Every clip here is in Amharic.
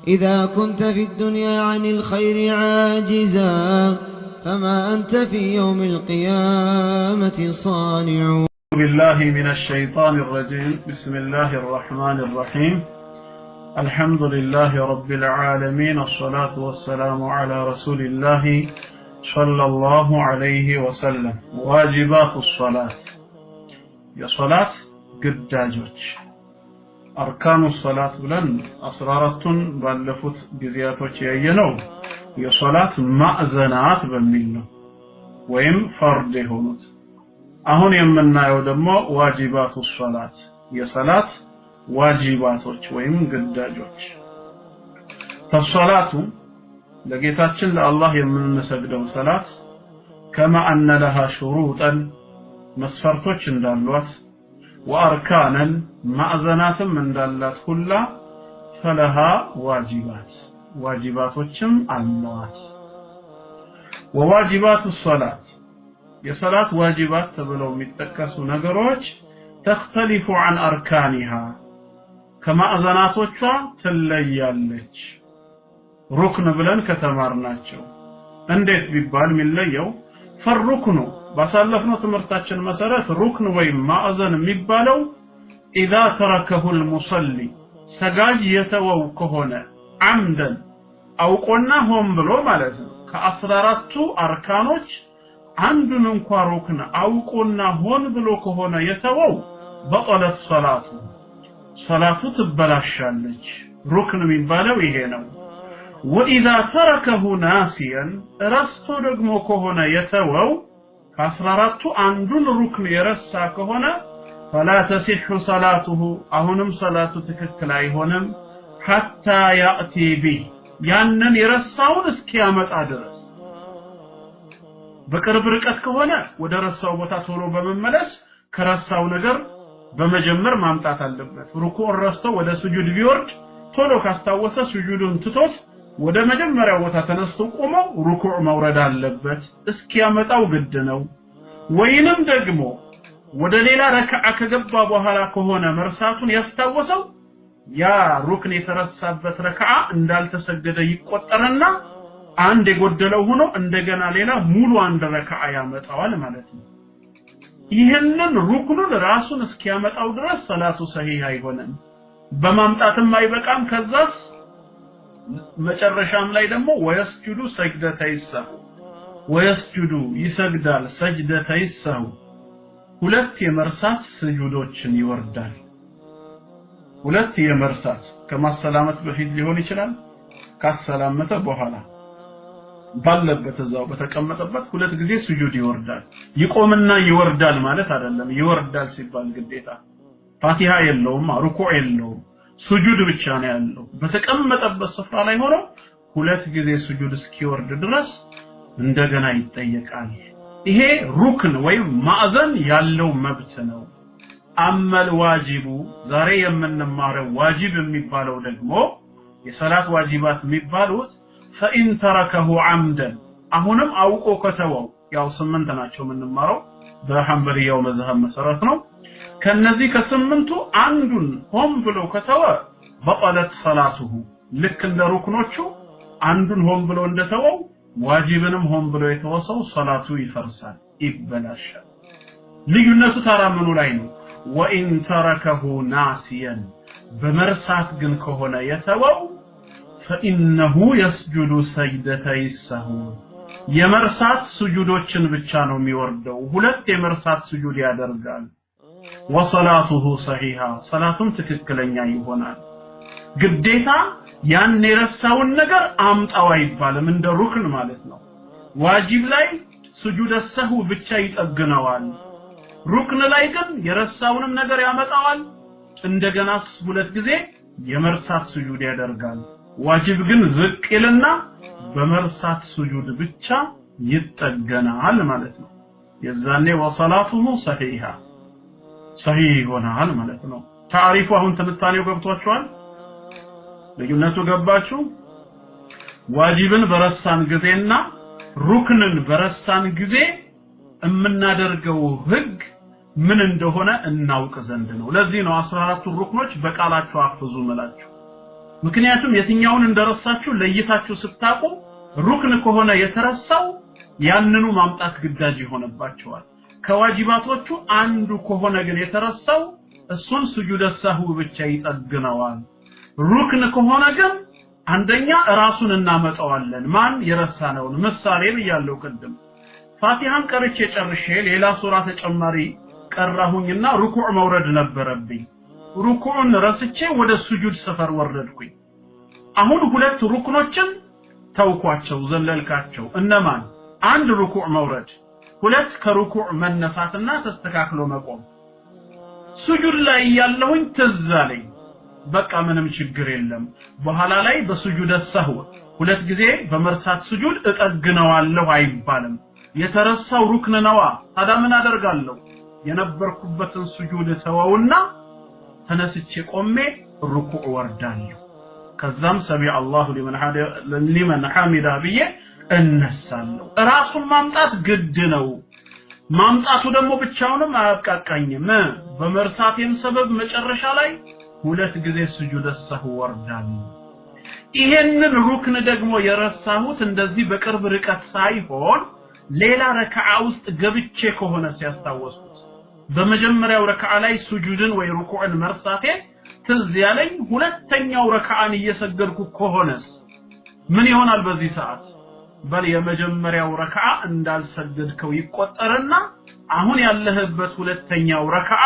إذا كنت في الدنيا عن الخير عاجزا فما أنت في يوم القيامة صانع. بالله من الشيطان الرجيم. بسم الله الرحمن الرحيم. الحمد لله رب العالمين، الصلاة والسلام على رسول الله صلى الله عليه وسلم. واجبات الصلاة، يا صلاة قداجوች أركان الصلاة بلن أسرارتن باللفت بزياتوች ያየነው የሶላት ማዕዘናት በሚል ነው ወይም ፈርድ የሆኑት። አሁን የምናየው ደግሞ ዋጂባቱ ሶላት የሶላት ዋጂባቶች ወይም ግዳጆች። ፈሶላቱ ለጌታችን ለአላህ የምንሰግደው ሰላት ከማ አነ ለሃ ሹሩጠን መስፈርቶች እንዳሏት ወአርካነን ማዕዘናትም እንዳላት ሁላ ፈለሃ ዋጂባት ዋጂባቶችም አሏት። ወዋጂባቱ ሶላት የሶላት ዋጂባት ተብለው የሚጠቀሱ ነገሮች ተختلف عن أركانها ከማዕዘናቶቿ ትለያለች። ሩክን ብለን ከተማርናቸው እንዴት ቢባል የሚለየው ፈሩክኑ ባሳለፍነው ትምህርታችን መሰረት ሩክን ወይም ማዕዘን የሚባለው إذا تركه المصلي ሰጋጅ የተወው ከሆነ عمدا አውቆና ሆን ብሎ ማለት ነው ከ14ቱ አርካኖች አንዱን እንኳን ሩክን አውቆና ሆን ብሎ ከሆነ የተወው በጠለት ሰላቱ ትበላሻለች። ሩክን የሚባለው ይሄ ነው። وإذا تركه ناسيا ረስቶ ደግሞ ከሆነ የተወው ከ14ቱ አንዱን ሩክን የረሳ ከሆነ فلا تصح صلاته አሁንም ሰላቱ ትክክል አይሆንም حتى يأتي به ያንን የረሳውን እስኪያመጣ ድረስ። በቅርብ ርቀት ከሆነ ወደ ረሳው ቦታ ቶሎ በመመለስ ከረሳው ነገር በመጀመር ማምጣት አለበት። ሩኩዕ ረስቶ ወደ ስጁድ ቢወርድ ቶሎ ካስታወሰ ስጁዱን ትቶት ወደ መጀመሪያው ቦታ ተነስቶ ቆሞ ሩኩዕ መውረድ አለበት እስኪያመጣው ግድ ነው። ወይንም ደግሞ ወደ ሌላ ረክዓ ከገባ በኋላ ከሆነ መርሳቱን ያስታወሰው ያ ሩክን የተረሳበት ረክዓ እንዳልተሰገደ ይቆጠርና አንድ የጎደለው ሆኖ እንደገና ሌላ ሙሉ አንድ ረክዓ ያመጣዋል ማለት ነው። ይሄንን ሩክኑን ራሱን እስኪያመጣው ድረስ ሰላቱ ሰሂህ አይሆንም። በማምጣትም አይበቃም። ከዛስ መጨረሻም ላይ ደግሞ ወይስጁዱ ሰጅደተይ ሰሁ ወይስጁዱ ይሰግዳል ሰጅደተይ ሰሁ ሁለት የመርሳት ስጁዶችን ይወርዳል። ሁለት የመርሳት ከማሰላመት በፊት ሊሆን ይችላል፣ ካሰላመተ በኋላ ባለበት እዛው በተቀመጠበት ሁለት ጊዜ ስጁድ ይወርዳል። ይቆምና ይወርዳል ማለት አይደለም። ይወርዳል ሲባል ግዴታ ፋቲሃ የለውም፣ ሩኩዕ የለውም፣ ስጁድ ብቻ ነው ያለው። በተቀመጠበት ስፍራ ላይ ሆኖ ሁለት ጊዜ ስጁድ እስኪወርድ ድረስ እንደገና ይጠየቃል። ይሄ ሩክን ወይም ማዕዘን ያለው መብት ነው። አመል ዋጂቡ ዛሬ የምንማረው ዋጂብ የሚባለው ደግሞ የሰላት ዋጂባት የሚባሉት فإن تركه عمدا አሁንም አውቆ ከተወው ያው 8 ናቸው የምንማረው በሐንበሊያው መዝሐብ መሰረት ነው። ከነዚህ ከ8ቱ አንዱን ሆን ብሎ ከተወ በጠለት ሰላቱሁ ልክ እንደ ሩክኖቹ አንዱን ሆን ብሎ እንደተወው ዋጂብንም ሆን ብሎ የተወሰው ሰላቱ ይፈርሳል፣ ይበላሻል። ልዩነቱ ታራምኑ ላይ ነው። وإن تركه ناسيا በመርሳት ግን ከሆነ የተወው فإنه يسجد سجدتي السهو የመርሳት ስጁዶችን ብቻ ነው የሚወርደው። ሁለት የመርሳት ስጁድ ያደርጋል። وصلاته صحيحة ሰላቱም ትክክለኛ ይሆናል። ግዴታ ያን የረሳውን ነገር አምጣው አይባልም፣ እንደ ሩክን ማለት ነው። ዋጂብ ላይ ስጁድ ሰሁ ብቻ ይጠግነዋል። ሩክን ላይ ግን የረሳውንም ነገር ያመጣዋል። እንደገና ሁለት ጊዜ የመርሳት ስጁድ ያደርጋል። ዋጂብ ግን ዝቅ ይልና በመርሳት ስጁድ ብቻ ይጠገናል ማለት ነው። የዛኔ ወሰላቱሁ ሰሂሃ ሰሂህ ይሆናል ማለት ነው። ታሪፉ አሁን ትንታኔው ገብቷችኋል? ልዩነቱ ገባችሁ? ዋጂብን በረሳን ጊዜና ሩክንን በረሳን ጊዜ እምናደርገው ህግ ምን እንደሆነ እናውቅ ዘንድ ነው። ለዚህ ነው 14ቱ ሩክኖች በቃላቸው አፍዙ መላችሁ። ምክንያቱም የትኛውን እንደረሳችሁ ለይታችሁ ስታቁ ሩክን ከሆነ የተረሳው ያንኑ ማምጣት ግዳጅ ይሆንባቸዋል ከዋጅባቶቹ አንዱ ከሆነ ግን የተረሳው እሱን ስጁድ ሰህው ብቻ ይጠግነዋል ሩክን ከሆነ ግን አንደኛ ራሱን እናመጣዋለን ማን የረሳነውን ምሳሌ ብያለው ቅድም ፋቲሃን ቀርቼ ጨርሼ ሌላ ሱራ ተጨማሪ ቀራሁኝና ሩኩዕ መውረድ ነበረብኝ ሩኩዕን ረስቼ ወደ ስጁድ ሰፈር ወረድኩኝ አሁን ሁለት ሩክኖችን ተውኳቸው ዘለልካቸው እነማን አንድ ሩኩዕ መውረድ ሁለት ከሩኩዕ መነሳትና ተስተካክሎ መቆም ስጁድ ላይ ያለሁኝ ተዛለኝ በቃ ምንም ችግር የለም በኋላ ላይ በስጁድ ሰህው ሁለት ጊዜ በመርሳት ስጁድ እጠግነዋለሁ አይባልም የተረሳው ሩክን ነዋ ታዲያ ምን አደርጋለሁ የነበርኩበትን ስጁድ ተወውና ተነስቼ ቆሜ ሩኩዕ ወርዳለሁ ከዛም ሰሚ አላሁ ሊመን ሐሚዳ ብዬ እነሳለሁ ራሱን ማምጣት ግድ ነው ማምጣቱ ደግሞ ብቻውንም አያቃቃኝም በመርሳቴም ሰበብ መጨረሻ ላይ ሁለት ጊዜ ስጁድ ሰህው ወርዳለሁ ይሄንን ሩክን ደግሞ የረሳሁት እንደዚህ በቅርብ ርቀት ሳይሆን ሌላ ረካዓ ውስጥ ገብቼ ከሆነ ሲያስታውሱት በመጀመሪያው ረካዓ ላይ ስጁድን ወይ ሩኩዕን መርሳቴ ትዝ ያለኝ ሁለተኛው ረካዓን እየሰገድኩ ከሆነስ ምን ይሆናል በዚህ ሰዓት በል የመጀመሪያው ረካዓ እንዳልሰገድከው ይቆጠርና አሁን ያለህበት ሁለተኛው ረካዓ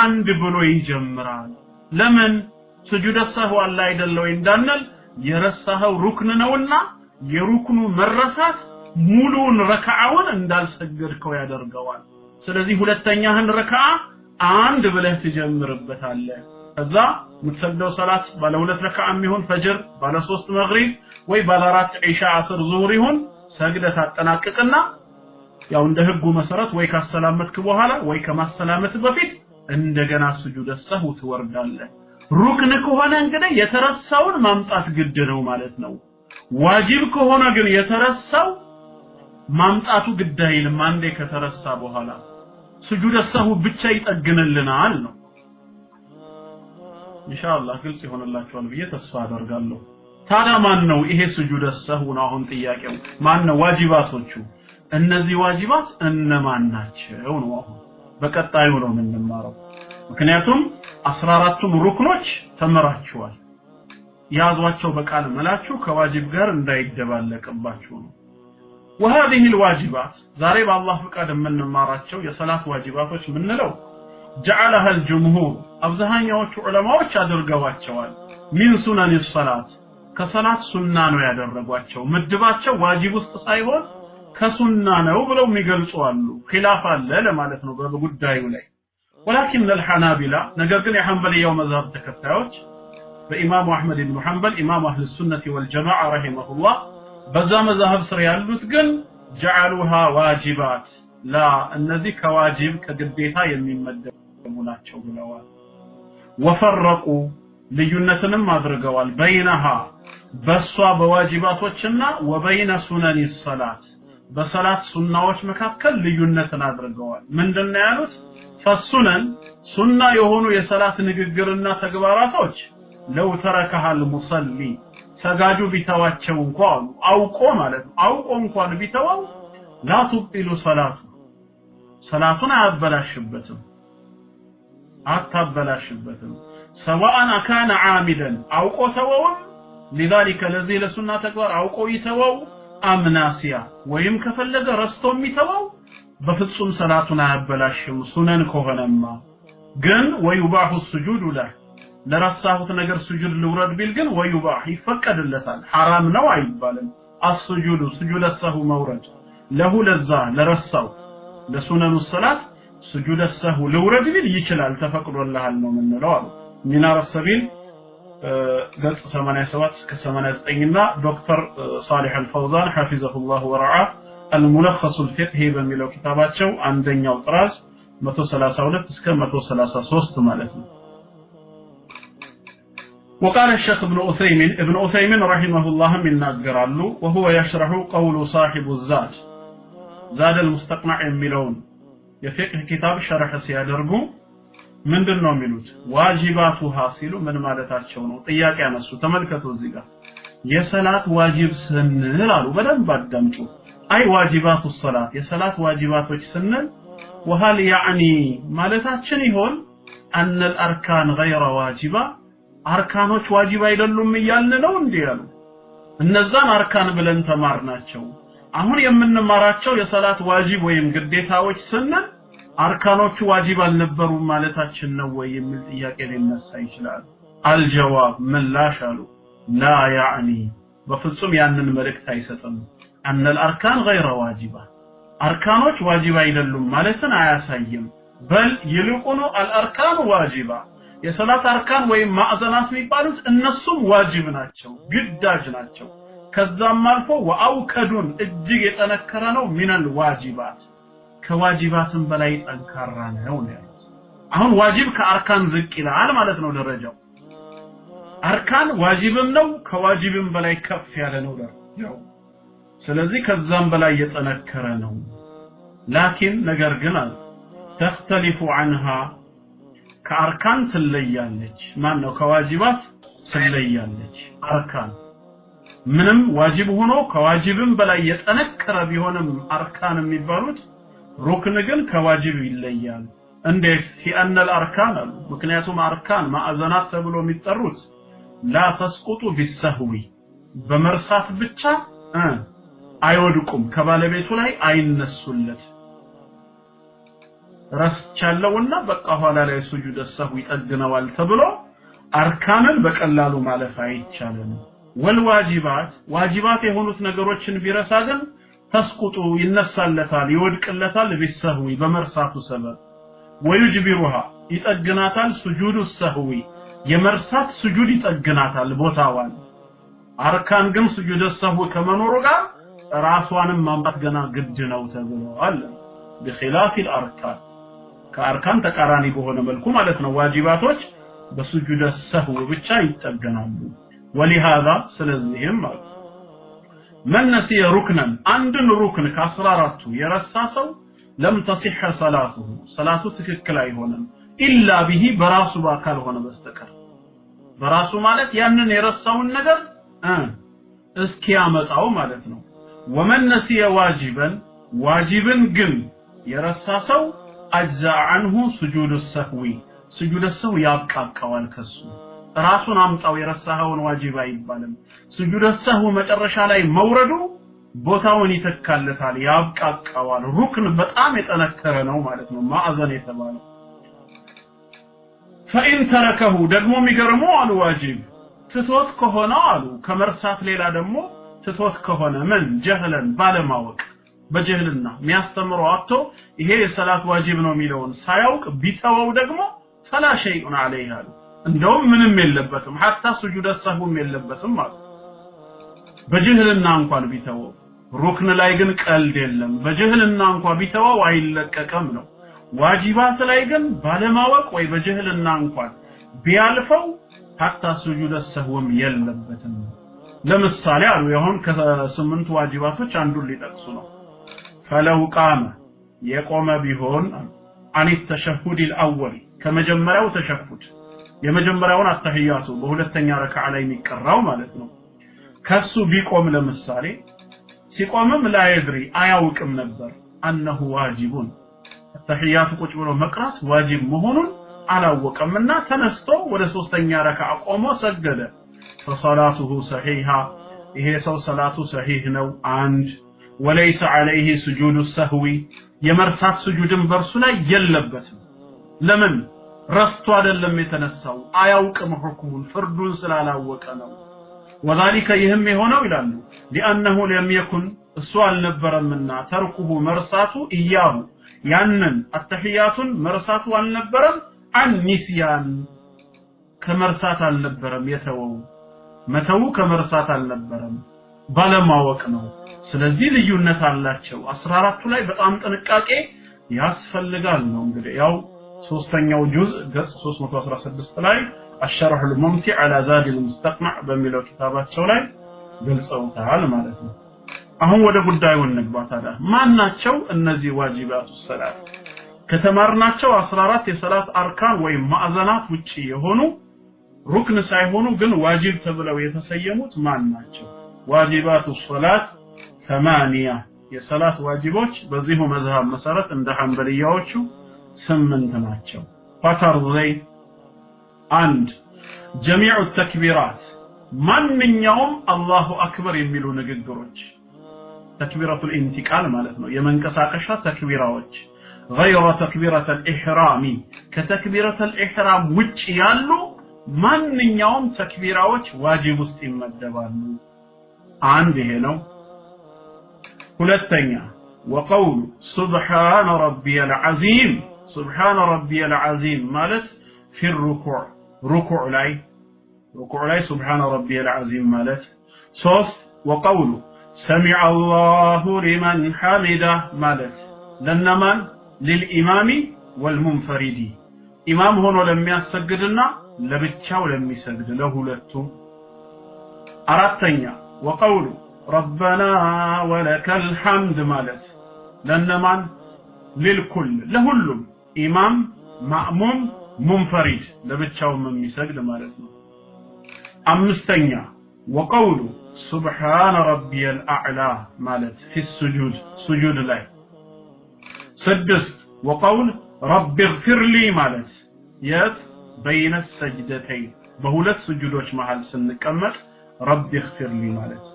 አንድ ብሎ ይጀምራል ለምን ስጁድ ሰህው አለ አይደለም እንዳንል የረሳኸው ሩክን ነውና የሩክኑ መረሳት ሙሉን ረካዓውን እንዳልሰገድከው ያደርገዋል ስለዚህ ሁለተኛህን ረካዓ አንድ ብለህ ትጀምርበታለህ ከዛ ምትሰግደው ሶላት ባለ ሁለት ረካዓ የሚሆን ፈጅር ባለ 3 መግሪብ ወይ ባለ 4 ዒሻ አስር ዙህር ይሁን ሰግደህ ታጠናቅቅና ያው እንደ ህጉ መሰረት ወይ ካሰላመትክ በኋላ ወይ ከማሰላመት በፊት እንደገና ስጁድ ሰህው ትወርዳለህ ሩክን ከሆነ እንግዲህ የተረሳውን ማምጣት ግድ ነው ማለት ነው ዋጅብ ከሆነ ግን የተረሳው ማምጣቱ ግድ አይልም አንዴ ከተረሳ በኋላ ስጁድ ሰህው ብቻ ይጠግንልናል ነው ኢንሻአላህ ግልጽ ይሆንላችኋል ብዬ ተስፋ አደርጋለሁ ታዲያ ማን ነው ይሄ ስጁድ ሰህው ነው አሁን ጥያቄው ማን ነው ዋጅባቶቹ እነዚህ ዋጅባት እነማን ናቸው ነው አሁን በቀጣዩ ነው የምንማረው ምክንያቱም 14ቱም ሩክኖች ተመራችኋል ያዟቸው በቃል መላችሁ ከዋጅብ ጋር እንዳይደባለቅባችሁ ነው وهذه الواجبات ዛሬ በአላህ ፍቃድ የምንማራቸው የሰላት ዋጅባቶች ምንለው جعلها الجمهور አብዛኛዎቹ ዑለማዎች አድርገዋቸዋል من سنن الصلاه ከሰላት ሱና ነው ያደረጓቸው ምድባቸው ዋጅብ ውስጥ ሳይሆን ከሱና ነው ብለው የሚገልጹ አሉ ኺላፍ አለ ለማለት ነው በጉዳዩ ላይ ولكن الحنابلة ነገር ግን የሐንበሊያው መዝሐብ ተከታዮች በኢማሙ አህመድ ኢብኑ ሐንበል ኢማሙ አህለ ሱነቲ ወልጀማዓ ረሂመሁላህ በዛ መዝሐብ ስር ያሉት ግን جعلوها واجبات لا እነዚህ ከዋጅብ ከግዴታ የሚመደቡ ናቸው ብለዋል وفرقوا ልዩነትንም አድርገዋል بينها በሷ በዋጅባቶችና وبين سنن الصلاه በሰላት ሱናዎች መካከል ልዩነትን አድርገዋል ምንድነው ያሉት فالسنن ሱና የሆኑ የሰላት ንግግርና ተግባራቶች لو تركها المصلي ሰጋጁ ቢተዋቸው እንኳን አውቆ ማለት አውቆ እንኳን ቢተዋው لا تبطل صلاته صلاتنا አያበላሽበትም አታበላሽበትም سواء كان عامدا አውቆ ተወው لذلك الذي لسنة ተግባር አውቆ ይተወው አምናሲያ ወይም ከፈለገ ረስቶም ይተወው በፍጹም ሰላቱን አያበላሽም ሱነን ከሆነማ ግን ወይባሁ السجود له ለራሳሁት ነገር ስጁድ ልውረድ ቢል ግን ወይባህ ይፈቀድለታል حرام ነው አይባልም السجود سجود السهو መውረድ ለሁ ለዛ ለራሳው ለሱነኑ ሰላት سجود السهو ልውረድ ቢል ይችላል ተፈቅዶልሃል ነው ምንለው አሉ ሚናር ሰቢል ገጽ 87 እስከ 89 እና ዶክተር صالح الفوزان حفظه الله ورعاه الملخص الفقهي በሚለው ኪታባቸው አንደኛው ጥራዝ 132 እስከ 133 ማለት ነው وقال الشيخ ابن عثيمين رحمه الله من ناقرالو وهو يشرح قول صاحب الزاد زاد المستقنع የሚለውን የፍቅህ ኪታብ ሸርህ ሲያደርጉ ምንድነው የሚሉት ዋጅባቱሃ ሲሉ ምን ማለታቸው ነው ጥያቄ ያነሱ ተመልከቱ እዚህ ጋር የሰላት ዋጅብ ስንል አሉ በደንብ አዳምጡ አይ ዋጅባቱ ሶላት የሰላት ዋጅባቶች ስንል وهل يعني ማለታችን ይሆን ان الاركان غير واجبه አርካኖች ዋጅብ አይደሉም ይያልን ነው እንዴ ያሉ እነዛን አርካን ብለን ተማርናቸው አሁን የምንማራቸው የሰላት ዋጅብ ወይም ግዴታዎች ስንል አርካኖቹ ዋጅብ አልነበሩም ማለታችን ነው ወይ የሚል ጥያቄ ሊነሳ ይችላል አልጀዋብ ምላሽ አሉ لا يعني በፍጹም ያንን መልእክት አይሰጥም ان الاركان غير واجبه አርካኖች ዋጅብ አይደሉም ማለትን አያሳይም በል ይልቁኑ الاركان واجبه የሰላት አርካን ወይም ማዕዘናት የሚባሉት እነሱም ዋጅብ ናቸው ግዳጅ ናቸው ከዛም አልፎ ወአውከዱን እጅግ የጠነከረ ነው ሚነል ዋጅባት ከዋጅባትም በላይ ጠንካራ ነው ማለት አሁን ዋጅብ ከአርካን ዝቅ ይላል ማለት ነው ደረጃው አርካን ዋጅብም ነው ከዋጅብም በላይ ከፍ ያለ ነው ደረጃው ስለዚህ ከዛም በላይ የጠነከረ ነው ላኪን ነገር ግን ተختلف عنها ከአርካን ትለያለች ማን ነው ከዋጅባት ትለያለች አርካን ምንም ዋጅብ ሆኖ ከዋጅብም በላይ የጠነከረ ቢሆንም አርካን የሚባሉት ሩክን ግን ከዋጅብ ይለያል እንዴት في ان الاركان ምክንያቱም አርካን ማዕዘናት ተብሎ የሚጠሩት لا تسقط بالسهو በመርሳት ብቻ አይወድቁም ከባለቤቱ ላይ አይነሱለት ረስቻለውና በቃ ኋላ ላይ ሱጁድ ሰህው ይጠግነዋል ተብሎ አርካንን በቀላሉ ማለፍ አይቻልም ወልዋጂባት ዋጂባት የሆኑት ነገሮችን ቢረሳ ግን ተስቁጡ ይነሳለታል ይወድቅለታል ቢሰህው በመርሳቱ ሰበብ ወይጅቢሩሃ ይጠግናታል ሱጁድ ሰህው የመርሳት ሱጁድ ይጠግናታል ቦታዋን አርካን ግን ሱጁድ ሰህው ከመኖሩ ጋር ራስዋንም ማምጣት ገና ግድ ነው ተብሏል بخلاف الاركان ከአርካን ተቃራኒ በሆነ መልኩ ማለት ነው ዋጂባቶች በሱጁድ ሰህው ብቻ ይጠገናሉ ولهذا ስለዚህም من نسي ركنا አንድን ሩክን ከ14ቱ የረሳ ሰው لم تصح صلاته صلاቱ ትክክል አይሆንም ኢላ به በራሱ ባካል ሆነ በስተቀር በራሱ ማለት ያንን የረሳውን ነገር እስኪያመጣው ማለት ነው ومن نسي واجبا واجبا ግን የረሳ ሰው اجزاء عنه سجود السهو سجود السهو ያብቃቃዋል ከሱ ራሱን አምጣው የረሳውን ዋጅብ አይባልም سجود السهو መጨረሻ ላይ መውረዱ ቦታውን ይተካለታል ያብቃቃዋል ሩክን በጣም የጠነከረ ነው ማለት ነው ማዕዘን የተባለው فإن تركه ደግሞ የሚገርመው الواجب ትቶት ከሆነ አሉ ከመርሳት ሌላ ደግሞ ትቶት ከሆነ ምን ጀህለን ባለማወቅ በጀህልና የሚያስተምረው አጥቶ ይሄ የሰላት ዋጅብ ነው የሚለውን ሳያውቅ ቢተወው ደግሞ فلا شيء عليه እንደውም ምንም የለበትም hatta سجود السهو የለበትም ማለት በጀህልና እንኳን ቢተወው ሩክን ላይ ግን ቀልድ የለም በጀህልና እንኳን ቢተወው አይለቀቀም ነው ዋጅባት ላይ ግን ባለማወቅ ወይ በጀህልና እንኳን ቢያልፈው hatta سجود السهو የለበትም ለምሳሌ አሉ ይሁን ከ8 ዋጅባቶች አንዱን ሊጠቅሱ ነው فلو قام የቆመ ቢሆን عن التشهد الاول ከመጀመሪያው ተሸሁድ የመጀመሪያውን አተህያቱ በሁለተኛ ረካዓ ላይ የሚቀራው ማለት ነው ከሱ ቢቆም ለምሳሌ ሲቆምም لا يدري አያውቅም ነበር انه واجب አተህያቱ ቁጭ ብሎ መቅራት ዋጅብ መሆኑን አላወቀምና ተነስቶ ወደ ሶስተኛ ረካዓ ቆሞ ሰገደ فصلاته صحيحه ይሄ ሰው ሰላቱ صحيح ነው አንድ وليس عليه سجود السهو የመርሳት ስጁድም በርሱ ላይ የለበትም ለምን ረስቶ አይደለም የተነሳው አያውቅም ሁክሙን ፍርዱን ስላላወቀ ነው وذلك ይህም የሆነው ይላሉ لانه لم يكن እሱ አልነበረምና ተርኩሁ መርሳቱ ኢያሁ ያንን አተህያቱን መርሳቱ አልነበረም عن نسيان ከመርሳት አልነበረም የተወው መተው ከመርሳት አልነበረም ባለማወቅ ነው ስለዚህ ልዩነት አላቸው 14ቱ ላይ በጣም ጥንቃቄ ያስፈልጋል ነው እንግዲህ ያው ሶስተኛው ጁዝ ገጽ 316 ላይ الشرح الممتع على زاد المستقنع በሚለው ኪታባቸው ላይ ገልጸውታል ማለት ነው አሁን ወደ ጉዳዩ እንግባ ታዲያ ማን ናቸው እነዚህ ዋጅባቱ ሰላት ከተማርናቸው 14 የሰላት አርካን ወይም ማዕዘናት ውጪ የሆኑ ሩክን ሳይሆኑ ግን ዋጅብ ተብለው የተሰየሙት ማን ናቸው? ዋጅባቱ ሶላት 8 የሰላት ዋጅቦች በዚሁ መዝሐብ መሰረት እንደ ሐንበልያዎቹ 8 ናቸው። ፈርዘይ 1 ጀሚዑ ተክቢራት ማንኛውም አላሁ አክበር የሚሉ ንግግሮች ተክቢራቱል ኢንቲቃል ማለት ነው የመንቀሳቀሻ ተክቢራዎች غير تكبيرة الإحرام كتكبيرة الإحرام ውጭ ያሉ ማንኛውም ተክቢራዎች ዋጅብ ውስጥ ይመደባሉ። አንድ ይሄ ነው። ሁለተኛ وقول سبحان ربي العظيم سبحان ربي العظيم ማለት في الركوع ركوع ላይ سبحان ربي العظيم ማለት 3 وقول سمع الله لمن حمده ማለት ለነማን للإمام والمنفرد إمام هنا لم يسجدنا لبتشاو لم يسجد له لتو أردتني وقول ربنا ولك الحمد مالت لنمان للكل لهلم إمام مأموم منفرد لبتشاو من يسجد مالتنا أمستني وقول سبحان ربي الأعلى مالت في السجود سجود الله 6 وقول رب اغفر لي مالت يات بين السجدتين بهولت سجودوች መሃል ስንቀመጥ رب اغفر لي مالت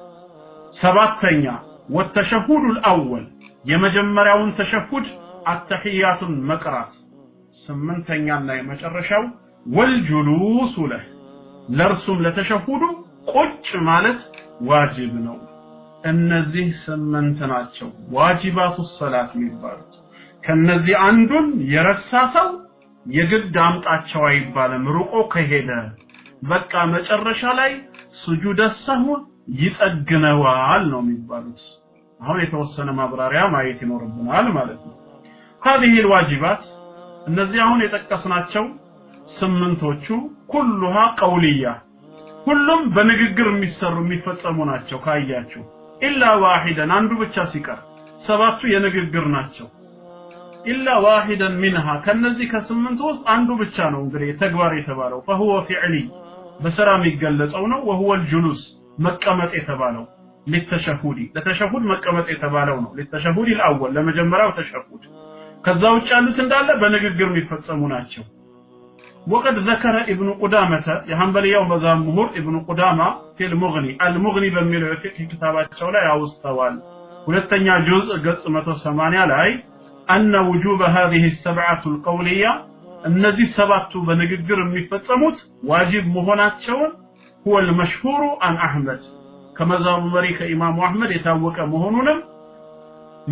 7ኛ والتشهد الأول የመጀመሪያውን ተሸሁድ التحيات መቅራት 8ኛና የመጨረሻው والجلوس له ለርሱም ለተሸሁዱ ቁጭ ማለት ዋጅብ ነው። እነዚህ 8 ናቸው ዋጅባቱ ሰላት የሚባሉት። ከነዚህ አንዱን የረሳ ሰው የግድ አምጣቸው አይባልም። ሩቆ ከሄደ በቃ መጨረሻ ላይ ስጁድ ሰህው ይጠግነዋል ነው የሚባሉት። አሁን የተወሰነ ማብራሪያ ማየት ይኖርብናል ማለት ነው። هذه الواجبات እነዚህ አሁን የጠቀስናቸው 8ቶቹ كلها قولية ሁሉም በንግግር የሚፈጸሙ ናቸው ካያችሁ إلا واحدا አንዱ ብቻ ሲቀር 7ቱ የንግግር ናቸው። إلا واحدا منها ከነዚህ ከ8 ውስጥ አንዱ ብቻ ነው እንግዲህ ተግባር የተባለው فهو فعلي በስራ የሚገለጸው ነው وهو الجلوس መቀመጥ የተባለው ለተሸሁድ መቀመጥ የተባለው ነው ለተሸሁድ الأول ለመጀመሪያው ተሸሁድ ከዛ ውጭ ያሉት እንዳለ በንግግር የሚፈጸሙ ናቸው። وقد ذكر ابن قدامة የሐንበልያው መዛም ምሁር ابن قدامة في المغني በሚለው የኪታባቸው ላይ አውስተዋል። ሁለተኛ ጁዝ ገጽ 180 ላይ أن وجوب هذه السبعة القولية እነዚህ 7ቱ በንግግር የሚፈጸሙት ዋጅብ መሆናቸውን هو المشهور عن أحمد ከመዛሙ መሪ ከኢማሙ አህመድ የታወቀ መሆኑንም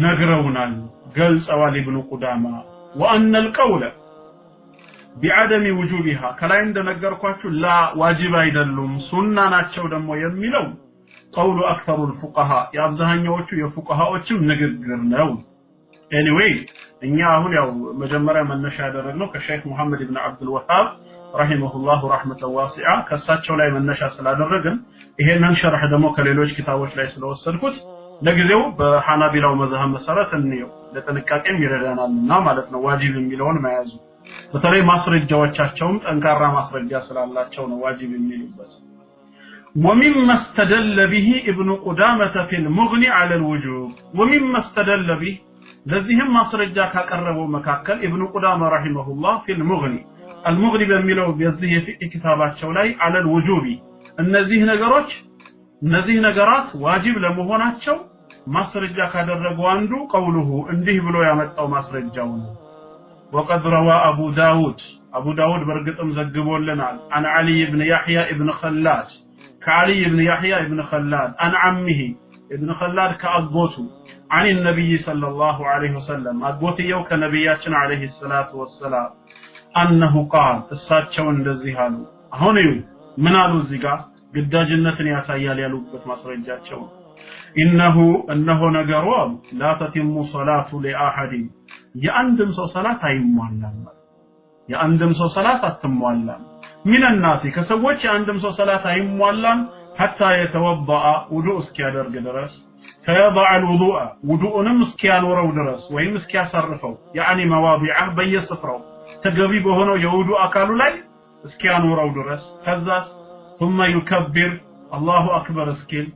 ነግረውናል ገልጸዋል ابن قدامة وأن القول بعدم وجوبها ከላይ እንደነገርኳችሁ لا ዋጅብ አይደሉም ሱና ናቸው ደግሞ የሚለው قول أكثر الفقهاء የአብዛኛዎቹ የፉቃሃዎችም ንግግር ነው። anyway እኛ አሁን ያው መጀመሪያ መነሻ ያደረግነው ከሼክ መሐመድ ኢብኑ አብዱል ወሃብ ረሂመሁላህ ረህመተ ዋሲዓ ከሳቸው ላይ መነሻ ስላደረግን ይሄንን ሸርህ ደግሞ ከሌሎች ኪታቦች ላይ ስለወሰድኩት ለጊዜው በሐናቢላው መዝሐብ መሰረት እንየው ለጥንቃቄም ይረዳናልና ማለት ነው ዋጅብ የሚለውን መያዙ በተለይ ማስረጃዎቻቸውም ጠንካራ ማስረጃ ስላላቸው ነው ዋጅብ የሚሉበት። ومما استدل به ابن قدامة في المغني على الوجوب ومما استدل به ለዚህም ማስረጃ ካቀረበው መካከል ابن قدامة رحمه الله في المغني በሚለው በዚህ የኪታባቸው ላይ على الوجوب እነዚህ ነገራት ዋጅብ ለመሆናቸው ማስረጃ ካደረገው አንዱ ቀውሉሁ እንዲህ ብሎ ያመጣው ማስረጃው ነው። وقد روى أبو داود برقتم زقبولنا عن علي بن يحيى ابن خلاد كعلي بن يحيى ابن خلاد عن عمه ابن خلاد كأضبوته عن النبي صلى الله عليه وسلم أضبوتي يوك نبياتنا عليه الصلاة والسلام أنه قال الساتشون لزيهالو هونيو منالو الزقاء قد جنتني أتايا ليالوبت مصرجاتشون إنه نقروا لا تتم صلاة لأحد የአንድም ሰው ሰላት አይሟላም የአንድም ሰው ሰላት አትሟላም من الناس ከሰዎች የአንድም ሰው ሰላት አይሟላም حتى يتوضأ ውዱእ እስኪያደርግ ድረስ فيضع الوضوء وضوءንም እስኪያኖረው ድረስ ወይም እስኪያሳርፈው يعني مواضعه በየስፍራው ተገቢ በሆነው የውዱእ አካሉ ላይ እስኪያኖረው ድረስ ከዛስ ثم يكبر الله اكبر እስኪል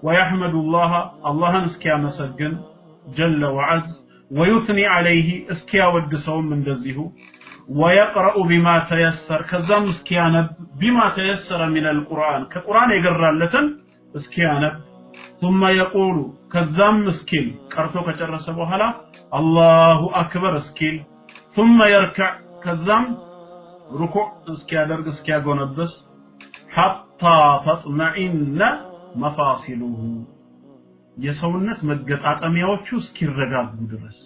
ويحمد الله اللهን እስኪያመሰግን جل وعز ويثني عليه እስኪያወድሰውም እንደዚሁ ويقرأ بما تيسر كذا مسكيانب بما تيسر من القرآن كقرآن يقرأ مسكيانب ثم يقول كذا مسكين قرأتو كجرس بوهلا الله أكبر اسكيل ثم يركع كذا ركوع اسكيادر اسكياغونبس حتى تطمئن مفاصله يسونت مقطعطمياዎቹ እስኪረጋጉ ድረስ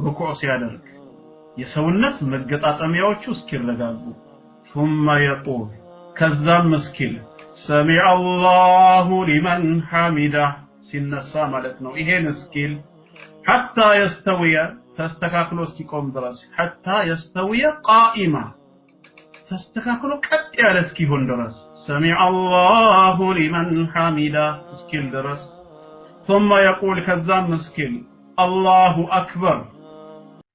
ركوع ሲያደርግ የሰውነት መገጣጠሚያዎቹ እስኪረጋጉ ثم يقول كذا مسكين سمع الله لمن حمده ሲነሳ ማለት ነው ይሄን እስኪል حتى يستوي ተስተካክሎ እስኪቆም ድረስ حتى يستوي قائما ተስተካክሎ ቀጥ ያለ እስኪሆን ድረስ سمع الله لمن حمده እስኪል ድረስ ثم يقول كذا مسكين الله أكبر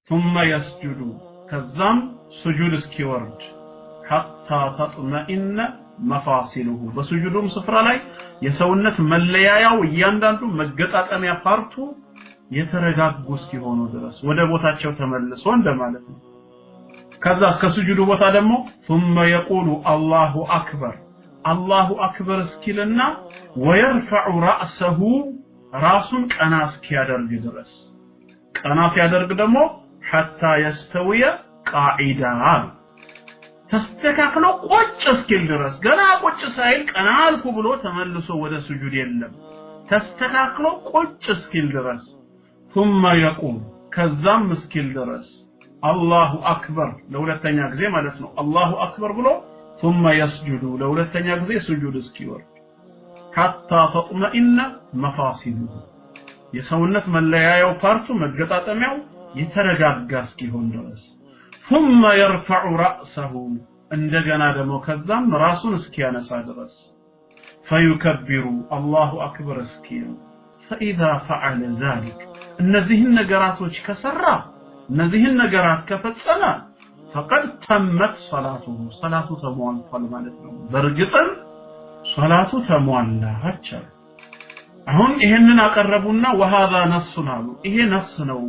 ثم يسجد كذام سجود اسكيورد حتى تطمئن مفاصله بسجودهم سفرا لاي يسونت ملياياو እያንዳንዱ መገጣጠሚያ ፓርቱ የተረጋጉ እስኪሆኑ ድረስ ወደ ቦታቸው ተመልሶ እንደማለት ነው ከዛስ ከስጁዱ ቦታ ደግሞ ثم يقول الله أكبر الله أكبر እስኪልና ويرفع رأسه ራሱን ቀና እስኪያደርግ ድረስ ቀና ሲያደርግ ደግሞ حتى يستوي قاعدا ተስተካክሎ ቁጭ እስኪል ድረስ ገና ቁጭ ሳይል ቀና አልኩ ብሎ ተመልሶ ወደ ስጁድ የለም ተስተካክሎ ቁጭ እስኪል ድረስ ثم يقول ከዛም እስኪል ድረስ الله أكبر ለሁለተኛ ጊዜ ማለት ነው الله أكبر ብሎ ثم يسجد ለሁለተኛ ጊዜ ስጁድ እስኪወርድ حتى تطمئن مفاصله የሰውነት መለያያው ፓርቱ መገጣጠሚያው የተረጋጋ እስኪሆን ድረስ ثم يرفع رأسه እንደገና ደግሞ ከዛም ራሱን እስኪያነሳ ድረስ فيكبر الله أكبر እስኪል فإذا فعل ذلك እነዚህን ነገራቶች ከሰራ እነዚህን ነገራት ከፈጸመ فقد تمت صلاته صلاቱ ተሟልቷል ማለት ነው በርግጥም صلاቱ ተሟላች አሁን ይሄንን አቀረቡና وهذا نص አሉ ይሄ ነስ ነው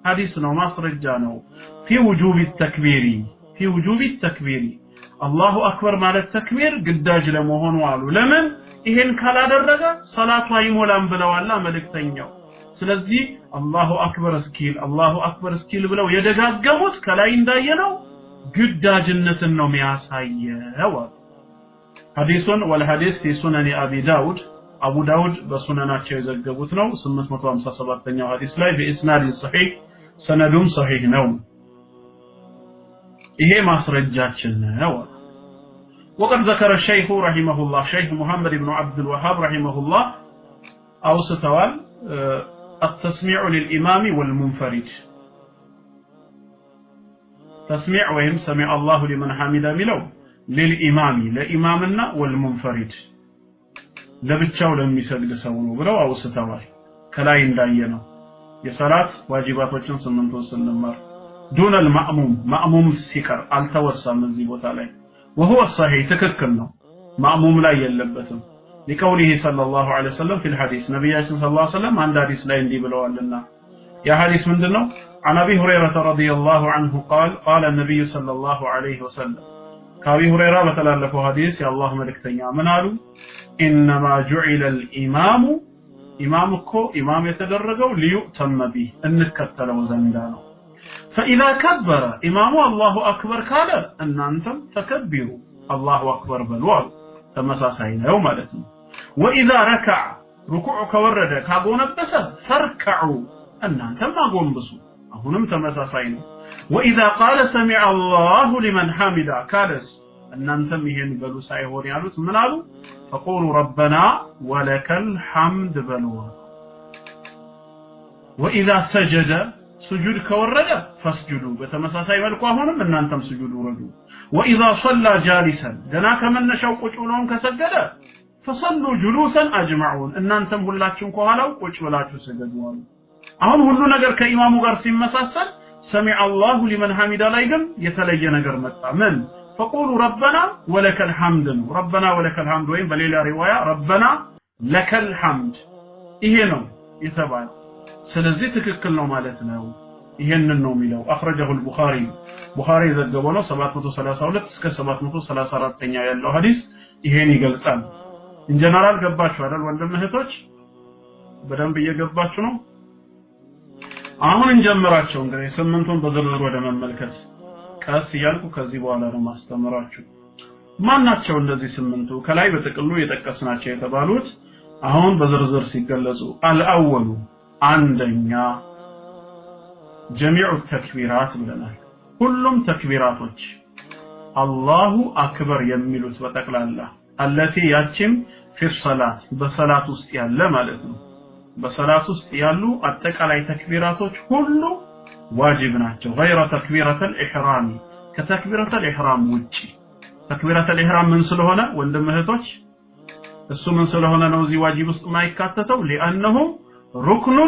ሐዲስ ነው ማስረጃ ነው في وجوب التكبير في وجوب التكبير الله اكبر ማለት ተክቢር ግዳጅ ለመሆኑ አሉ ለምን ይሄን ካላደረገ ሶላቱ አይሞላም ብለዋል መልእክተኛው ስለዚህ الله اكبر እስኪል ብለው የደጋገሙት ከላይ እንዳየነው ግዳጅነትን ነው የሚያሳየው ሐዲሱን والحديث في سنن ابي داود ابو داود በሱነናቸው የዘገቡት ነው 857ኛው ሐዲስ ላይ በኢስናድ صحيح ሰነዱም صحيح ነው ይሄ ማስረጃችን ነው وقد ذكر الشيخ رحمه الله شيخ محمد بن عبد الوهاب رحمه الله اوصتوال التسميع للامام والمنفرد تسميع وهم سمع الله لمن حمده ملو للامام لامامنا والمنفرد ለብቻው ለሚሰግድ ሰው ነው ብለው አውስተዋል ከላይ እንዳየነው የሰላት ዋጅባቶችን 8 ስንማር دون المأموم مأموم ሲቀር አልተወሳም እዚህ ቦታ ላይ وهو صحيح ትክክል ነው ማእሙም ላይ የለበትም لقوله صلى الله عليه وسلم في الحديث ነብያችን صلى الله عليه وسلم አንድ ሐዲስ ላይ እንዲህ ብለዋልና ያ ሐዲስ ምንድነው عن ابي هريره رضي الله عنه قال قال النبي صلى الله عليه وسلم ከአቢ ሁረይራ በተላለፈው ሐዲስ የአላህ መልእክተኛ ምን አሉ انما جعل الامام امام እኮ ኢማም የተደረገው ليؤتم به እንከተለው ዘንዳ ነው فاذا كبر امام الله اكبر قال እናንተም ተከብሩ الله اكبر በሉ ተመሳሳይ ነው ማለት ነው واذا ركع ركوع ከወረደ ካጎነበሰ فركعوا እናንተም አጎንብሱ አሁንም ተመሳሳይ ነው واذا قال سمع الله لمن حمده قالس እናንተም ይሄን በሉ ሳይሆን ያሉት ምን አሉ فقولوا ربنا ولك الحمد بلوا واذا سجد سجود كورده فاسجدوا بتمساساي መልኩ አሁንም እናንተም ስጁድ ወረዱ واذا صلى جالسا ገና ከመነሻው ቁጭ ብሎም ከሰገደ فصلوا جلوسا اجمعون እናንተም ሁላችሁም ከኋላው ቁጭ ብላችሁ ስገዱ አሁን ሁሉ ነገር ከኢማሙ ጋር ሲመሳሰል سمع الله لمن حمد ላይ ግን የተለየ ነገር መጣ ምን فقولوا ربنا ولك الحمد ربنا ولك الحمد ወይም በሌላ ሪዋያ ربنا لك الحمد ይሄ ነው የተባለ ስለዚህ ትክክል ነው ማለት ነው ይሄንን ነው የሚለው اخرجه البخاري ቡኻሪ ዘገበው ነው 732 እስከ 734ኛ ያለው ሐዲስ ይሄን ይገልጻል ኢንጀነራል ገባችሁ አይደል ወንድም እህቶች በደንብ እየገባችሁ ነው አሁን እንጀምራቸው እንግዲህ ስምንቱን በዝርዝር ወደ መመልከት ቀስ ይያልኩ ከዚህ በኋላ ነው ማስተምራችሁ ማናቸው እንደዚህ ስምንቱ ከላይ በጥቅሉ የጠቀስናቸው የተባሉት አሁን በዝርዝር ሲገለጹ አልአወሉ አንደኛ ጀሚዑ ተክቢራት ብለናል ሁሉም ተክቢራቶች አላሁ አክበር የሚሉት በጠቅላላ التي ያቺም في الصلاه በሰላት ውስጥ ያለ ማለት ነው በሰላት ውስጥ ያሉ አጠቃላይ ተክቢራቶች ሁሉ ዋጅብ ናቸው غير تكبيره الاحرام كتكبيره الاحرام ውጪ تكبيره الاحرام ምን ስለሆነ ወንድም እህቶች እሱ ምን ስለሆነ ነው እዚህ ዋጅብ ውስጥ ማይካተተው لانه ركن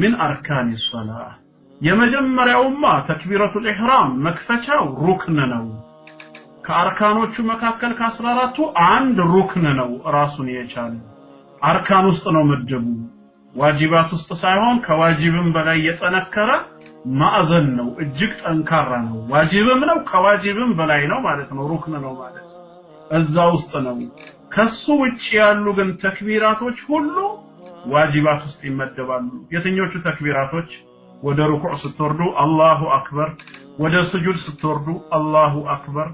من اركان الصلاه የመጀመሪያውማ ተክቢረቱ الإحرام መክፈቻው ሩክን ነው ከአርካኖቹ መካከል ከ14ቱ አንድ ሩክን ነው ራሱን የቻለ አርካን ውስጥ ነው መደቡ ዋጅባት ውስጥ ሳይሆን ከዋጅብም በላይ የጠነከረ ማዕዘን ነው እጅግ ጠንካራ ነው ዋጅብም ነው ከዋጅብም በላይ ነው ማለት ነው ሩክን ነው ማለት እዛ ውስጥ ነው ከሱ ውጪ ያሉ ግን ተክቢራቶች ሁሉ ዋጅባት ውስጥ ይመደባሉ የትኞቹ ተክቢራቶች ወደ ሩኩዕ ስትወርዱ አላሁ አክበር ወደ ስጁድ ስትወርዱ አላሁ አክበር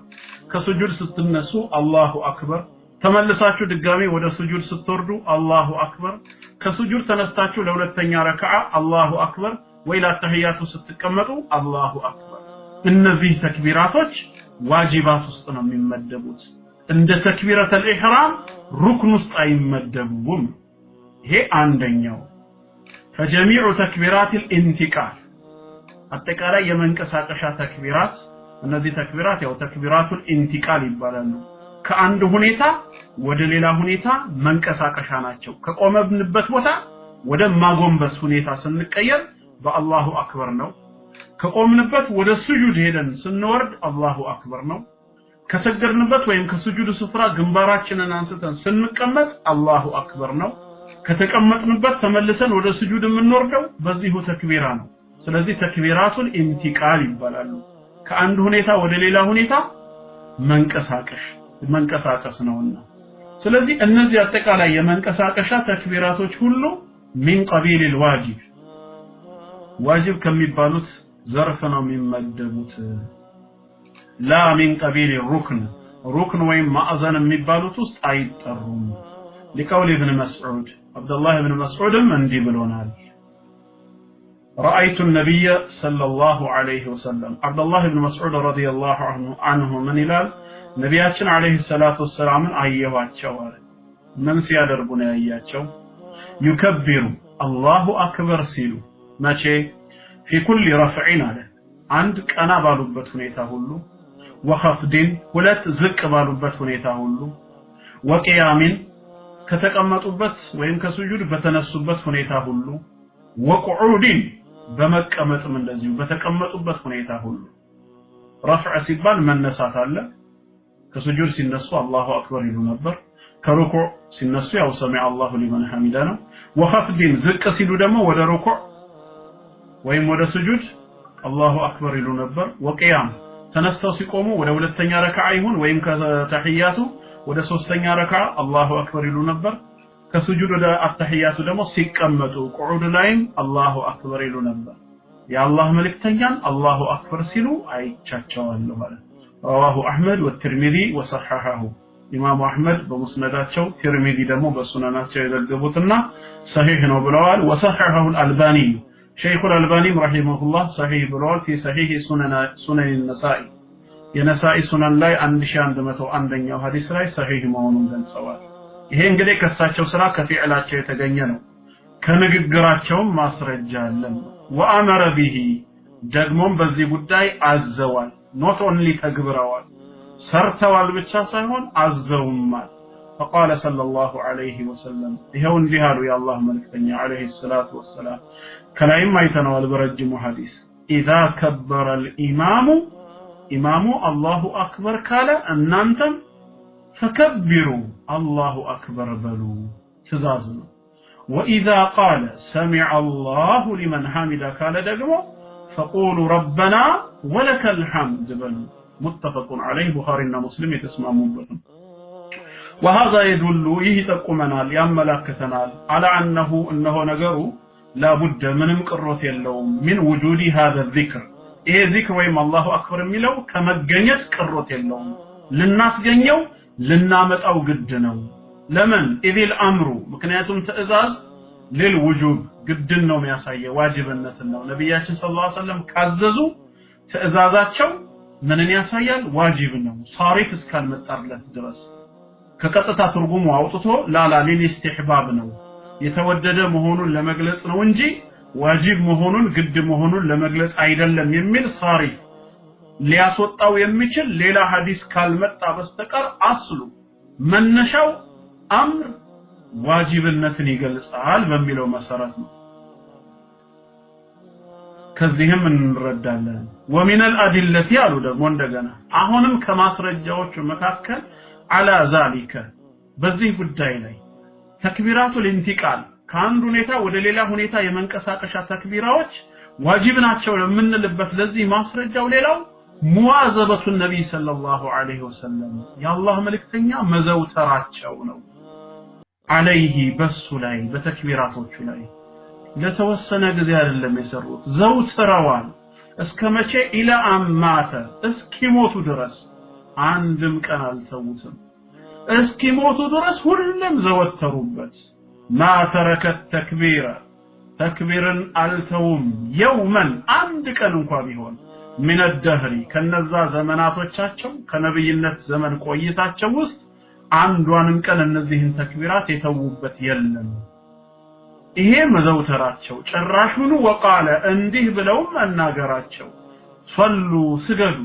ከስጁድ ስትነሱ አላሁ አክበር ተመልሳችሁ ድጋሚ ወደ ስጁድ ስትወርዱ አላሁ አክበር ከስጁድ ተነስታችሁ ለሁለተኛ ረካዓ አላሁ አክበር ወይላ ተህያቱ ስትቀመጡ አላሁ አክበር እነዚህ ተክቢራቶች ዋጅባት ውስጥ ነው የሚመደቡት እንደ ተክቢረተል ኢህራም ሩክን ውስጥ አይመደቡም ይሄ አንደኛው فجميع تكبيرات الانتقال አጠቃላይ የመንቀሳቀሻ ተክቢራት እነዚህ ተክቢራት ያው ተክቢራቱል ኢንቲቃል ይባላሉ ከአንድ ሁኔታ ወደ ሌላ ሁኔታ መንቀሳቀሻ ናቸው ከቆመብንበት ቦታ ወደ ማጎንበስ ሁኔታ ስንቀየር በአላሁ አክበር ነው ከቆምንበት ወደ ስጁድ ሄደን ስንወርድ አላሁ አክበር ነው ከሰገድንበት ወይም ከስጁድ ስፍራ ግንባራችንን አንስተን ስንቀመጥ አላሁ አክበር ነው ከተቀመጥንበት ተመልሰን ወደ ስጁድ የምንወርደው በዚሁ ተክቢራ ነው ስለዚህ ተክቢራቱል ኢንቲቃል ይባላሉ ከአንድ ሁኔታ ወደ ሌላ ሁኔታ መንቀሳቀስ ነውና ስለዚህ እነዚህ አጠቃላይ የመንቀሳቀሻ ተክቢራቶች ሁሉ من قبيل الواجب واجب ከሚባሉት ዘርፍ ነው የሚመደቡት لا من قبيل الركن ركن ወይም ማዕዘን የሚባሉት ውስጥ አይጠሩም لقول ابن مسعود عبد الله بن مسعود እንዲህ ብሎናል رأيت النبي صلى الله عليه وسلم عبد الله بن مسعود رضي الله عنه من إلال نبياتنا عليه الصلاة والسلام أيواتشو من سيادربنا أياتشو يكبر الله أكبر سيلو ماشي في كل رفعين عليه عندك أنا بالوبت هنيتهولو وخفضين ولت زك بالوبت هنيتهولو وقيام كتقمطوبت وين كسجود بتنسوبت هنيتهولو وقعودين በመቀመጥም እንደዚሁ በተቀመጡበት ሁኔታ ሁሉ رفع ሲባል መነሳት አለ ከስጁድ ሲነሱ አላሁ አክበር ይሉ ነበር ከሩኩዕ ሲነሱ ያው ሰሚዐ አላሁ ሊመን ሐሚዳ ነው ወኸፍድን ዝቅ ሲሉ ደግሞ ወደ ሩኩዕ ወይም ወደ ስጁድ አላሁ አክበር ይሉ ነበር ወቂያም ተነስተው ሲቆሙ ወደ ሁለተኛ ረካዓ ይሁን ወይም ከተህያቱ ወደ ሶስተኛ ረካዓ አላሁ አክበር ይሉ ነበር ከስጁድ ወደ አተህያቱ ደግሞ ሲቀመጡ ቁዑድ ላይም አላሁ አክበር ይሉ ነበር የአላህ መልእክተኛን አላሁ አክበር ሲሉ አይቻቸዋለሁ ማለት رواه احمد والترمذي وصححه امام احمد بمسنداቸው ترمذي ደግሞ በሱነናቸው የዘገቡትና صحيح ነው ብለዋል وصححه الالباني شيخ الالباني رحمه الله صحيح ብለዋል في صحيح سنن النسائي የነሳኢ ሱነን ላይ 1101ኛው ሐዲስ ላይ صحيح መሆኑን ገልጸዋል ይሄ እንግዲህ ከሳቸው ስራ ከፊዕላቸው የተገኘ ነው ከንግግራቸው ማስረጃ አለ ወአመረ ቢሂ ደግሞም በዚህ ጉዳይ አዘዋል not only ተግብረዋል ሰርተዋል ብቻ ሳይሆን አዘውማል فقال صلى الله عليه وسلم ይሄው እንዲህ አሉ የአላህ መልእክተኛ عليه الصلاه والسلام ከላይም አይተነዋል በረጅሙ ሐዲስ اذا كبر الامام ኢማሙ አላሁ አክበር ካለ እናንተም فكبروا الله اكبر በሉ ትእዛዝ ነው واذا قال سمع الله لمن حمد ካለ ደግሞ فقولوا ربنا ولك الحمد بل متفق عليه بخاري ومسلم يتسمعون وهذا يدل يتقمنا يملكتنا على انه ነገሩ لا بد من قروت የለውም من وجود هذا الذكر ይሄ ذكر ወይም الله اكبر የሚለው ከመገኘት ቅሮት የለውም ልናስገኘው ልናመጣው ግድ ነው ለምን اذ الامر ምክንያቱም ትእዛዝ للوجوب ግድን ነው የሚያሳየው ዋጅብነትን ነው ነብያችን ሰለላሁ ዐለይሂ ወሰለም ካዘዙ ትእዛዛቸው ምንን ያሳያል ዋጅብ ነው ሳሪፍ እስካልመጣለት ድረስ ከቀጥታ ትርጉሙ አውጥቶ ላላ ለኢስቲህባብ ነው የተወደደ መሆኑን ለመግለጽ ነው እንጂ ዋጅብ መሆኑን ግድ መሆኑን ለመግለጽ አይደለም የሚል ሳሪፍ ሊያስወጣው የሚችል ሌላ ሐዲስ ካልመጣ በስተቀር አስሉ መነሻው አምር ዋጅብነትን ይገልጻል በሚለው መሰረት ነው ከዚህም እንረዳለን ومن الادله ያሉ ደግሞ እንደገና አሁንም ከማስረጃዎቹ መካከል على ذلك በዚህ ጉዳይ ላይ ተክቢራቱል ኢንቲቃል ከአንድ ሁኔታ ወደ ሌላ ሁኔታ የመንቀሳቀሻ ተክቢራዎች ዋጅብ ናቸው ለምንልበት ለዚህ ማስረጃው ሌላው ሙዋዘበቱ ነብይ ሰለላሁ ዐለይሂ ወሰለም የአላህ መልእክተኛ መዘውተራቸው ነው عليه በሱ ላይ በተክቢራቶቹ ላይ ለተወሰነ ጊዜ አይደለም የሰሩት ዘውትረዋል እስከመቼ ኢላ አማተ እስኪሞቱ ድረስ አንድም ቀን አልተውትም እስኪሞቱ ድረስ ሁሉም ዘወተሩበት ما ترك التكبير تكبيرا التوم يوما አንድ ቀን እንኳን ቢሆን من الدهر ከነዛ ዘመናቶቻቸው ከነብይነት ዘመን ቆይታቸው ውስጥ አንዷንም ቀን እነዚህን ተክቢራት የተውበት የለም ይሄ መዘውተራቸው ጭራሹኑ ወቃለ እንዲህ ብለው መናገራቸው ሶሉ ስገዱ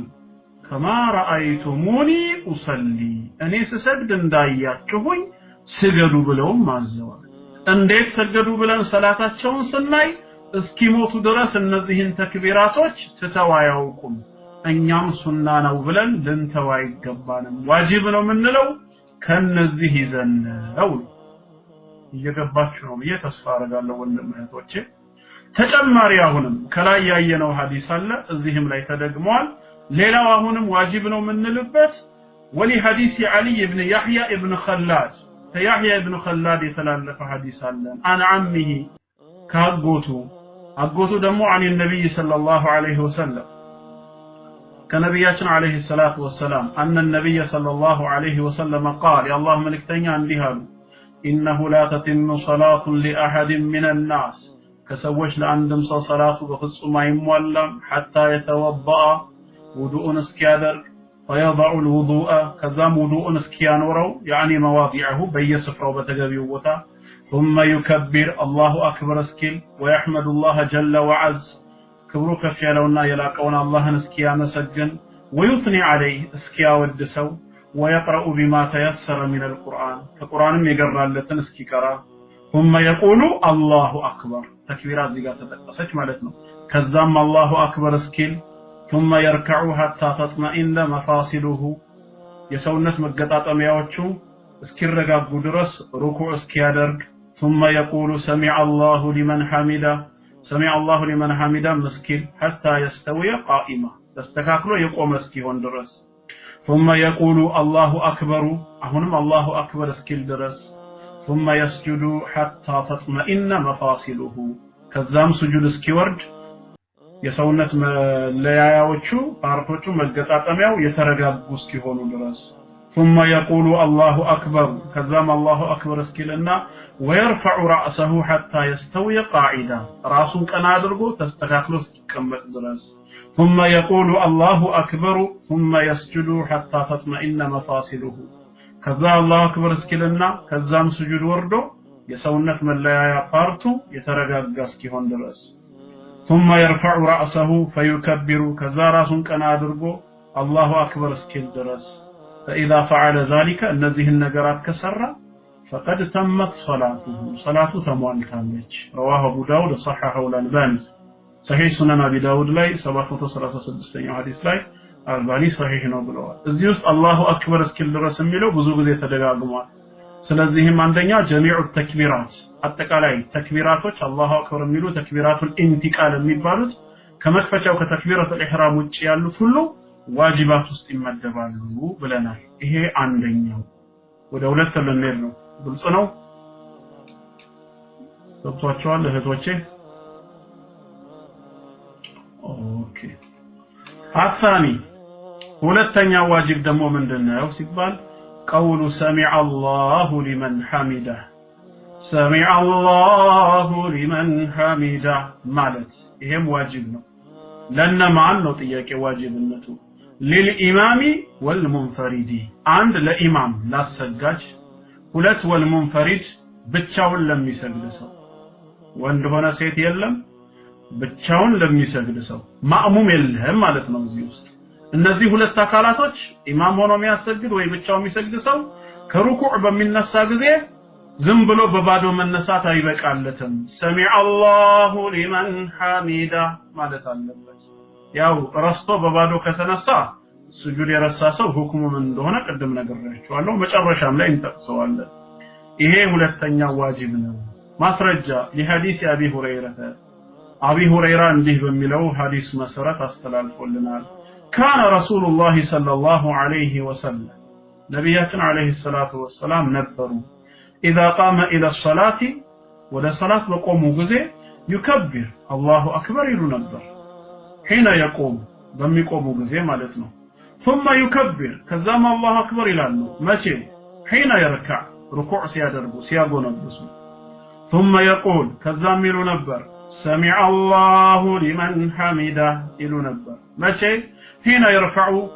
كما رايتموني اصلي እኔ ስሰግድ እንዳያችሁኝ ስገዱ ብለው ማዘዋል እንዴት ሰገዱ ብለን ሰላታቸውን ስናይ እስኪሞቱ ድረስ እነዚህን ተክቢራቶች ተተዋያውቁም እኛም ሱና ነው ብለን ልንተዋይ ይገባንም ዋጅብ ነው ምንለው ከነዚህ ይዘነው እየገባችሁ ነው ተስፋ አረጋለሁ ወንድሞቼ ተጨማሪ አሁንም ከላይ ያየነው ሐዲስ አለ እዚህም ላይ ተደግሟል ሌላው አሁንም ዋጅብ ነው ምንልበት ወሊ ሐዲስ علي ابن يحيى ابن خلاد يحيى ابن خلاد የተላለፈ ሐዲስ አለ عن عمه ካጎቱ ደግሞ عن النبي صلى الله عليه وسلم كنبياتنا عليه الصلاه والسلام ان النبي صلى الله عليه وسلم قال يا الله ملكتኛ እንዲህ አሉ انه لا تتم صلاه لاحد من الناس كسوش لعندم صلاه بفصم አይሟላም حتى يتوضا وضوء اسكيادر فيضع الوضوء كذام وضوء اسكيانورو يعني مواضعه بيسفرو بتغبيو بوتا ثم يكبر الله اكبر اسكيل ويحمد الله جل وعز كبرو كفيالونا يلاقون الله اسكيامسجن ويثني عليه اسكياودسو ويقرأ بما تيسر من القرآن فالقرآن يقرألتن اسكيكرا ثم يقول الله اكبر تكبيرات ذيقات تتقصج مالتنا كذام الله اكبر اسكيل ثم يركع حتى تطمئن مفاصله يسونت مقطاطمياዎቹ እስኪረጋጉ ድረስ ሩኩዕ እስኪያደርግ ثم يقول سمع الله لمن حمده سمع الله لمن حمده مسكين حتى يستوي قائما تستكاكلو يقوم እስኪሆን ድረስ ثم يقول الله اكبر አሁንም الله اكبر እስኪል ድረስ ثم يسجد حتى تطمئن مفاصله ከዛም ስጁድ እስኪወርድ የሰውነት ለያያዎቹ ፓርቶቹ መገጣጠሚያው የተረጋጉ እስኪሆኑ ድረስ ثم يقول الله اكبر كذام الله اكبر اسكيلنا ويرفع راسه حتى يستوي قاعدا راسون قنا አድርጎ ተስተካክሎ እስኪቀመጥ ድረስ ثم يقول الله اكبر ثم يسجد حتى تطمئن مفاصله كذا الله اكبر اسكيلنا كذام سجود ወርዶ የሰውነት መለያያ ፓርቱ የተረጋጋ እስኪሆን ድረስ ثم يرفع رأسه فيكبر كذا راسون قنا አድርጎ الله اكبر اسكيل ድረስ فإذا فعل ذلك الذي النجرات كسر فقد تمت صلاته تموالتالج رواه أبو داود صححه الألباني صحيح سنن أبي داود لاي 736 حديث لاي الألباني صحيح ነው ብለዋል እዚህ ውስጥ አላሁ አክበር እስኪል ድረስ የሚለው ብዙ ጊዜ ተደጋግሟል ስለዚህም አንደኛ ጀሚዑ ተክቢራት አጠቃላይ ተክቢራቶች አላሁ አክበር የሚሉ ተክቢራቱል ኢንቲቃል የሚባሉት ከመክፈቻው ከተክቢራቱል ኢህራም ውጪ ያሉት ሁሉ ዋጅባት ውስጥ ይመደባሉ ብለናል ይሄ አንደኛው ወደ ሁለት ልንሄድ ነው ግልጽ ነው ገብቷችኋል እህቶቼ ኦኬ አሳኒ ሁለተኛ ዋጅብ ደግሞ ምንድነው ሲባል قول سمع الله لمن حمده سمع الله لمن حمده ማለት ይሄም ዋጅብ ነው ለነማን ነው ጥያቄ ዋጅብነቱ للامام والمنفرد አንድ ለኢማም ላሰጋጅ ሁለት والمنفرد ብቻውን ለሚሰግድ ሰው ወንድ ሆነ ሴት የለም ብቻውን ለሚሰግድ ሰው ማእሙም የለም ማለት ነው እዚህ ውስጥ እነዚህ ሁለት አካላቶች ኢማም ሆኖ የሚያሰግድ ወይ ብቻው የሚሰግድ ሰው ከሩኩዕ በሚነሳ ጊዜ ዝም ብሎ በባዶ መነሳት አይበቃለትም ሰሚዐ አላሁ ሊመን ሐሚዳ ማለት አለበት ያው ረስቶ በባዶ ከተነሳ ስጁድ የረሳ ሰው ሁክሙ ምን እንደሆነ ቀደም ነግሬያችኋለሁ መጨረሻም ላይ እንጠቅሰዋለን ይሄ ሁለተኛው ዋጅብ ነው ማስረጃ ለሐዲስ አቢ ሁረይራ እንዲህ በሚለው ሐዲስ መሰረት አስተላልፎልናል كان رسول الله صلى الله عليه وسلم نبياتنا عليه الصلاة والسلام نبروا إذا قام إلى الصلاة ولا صلاة بقوموا جزء يكبر الله أكبر ينبر حين يقوم بم يقوموا جزء مالتنا ثم يكبر كذا الله أكبر إلى الله ماشي حين يركع ركوع سيادربو نبسو ثم يقول كذا ينبر سمع الله لمن حمده ينبر ماشي حين يرفع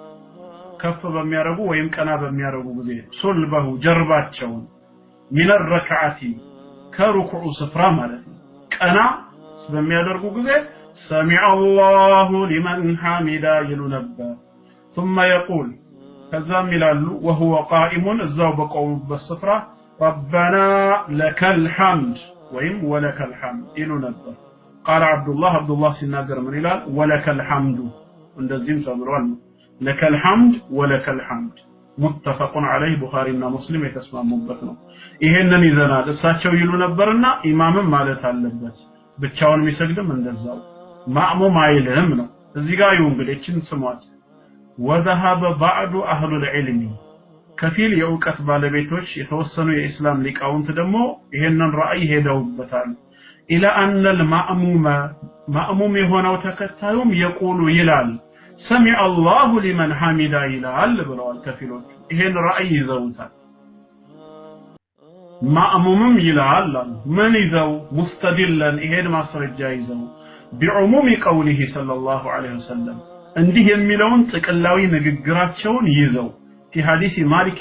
كف بميارغو ويم قنا بميارغو غزي صلبه جرباچون من الركعه كركوع سفرا ማለት قنا بميادرغو غزي سمع الله لمن حمده ينبر ثم يقول كذا ميلالو وهو قائم الزاو بقوم بالسفرا ربنا لك الحمد ويم ولك الحمد ينبر قال عبد الله سيناغر من يلال ولك الحمد እንደዚህም ተብሏል لك الحمد ولك الحمد متفق عليه ቡኻሪና ሙስሊም የተስማሙበት ነው ይሄንን ይዘናል እሳቸው ይሉ ነበርና ኢማምም ማለት አለበት ብቻውን የሚሰግድም እንደዛው ማእሙም አይልም ነው እዚህ ጋር ይሁን እንግዲህችን ስሟት وذهب بعض اهل العلم ከፊል የእውቀት ባለቤቶች የተወሰኑ የኢስላም ሊቃውንት ደግሞ ይሄንን ራእይ ሄደውበታል الى ان المأموم የሆነው ተከታዩም يقول ይላል سمع الله لمن حمده ይላል ብለዋል ከፊሎች ይሄን ራእይ ይዘውታል ማእሙምም ይላል ምን ይዘው مستدلا ይሄን ማስረጃ ይዘው بعموم قوله صلى الله عليه وسلم እንዲህ የሚለውን ጥቅላዊ ንግግራቸውን ይዘው في حديث مالك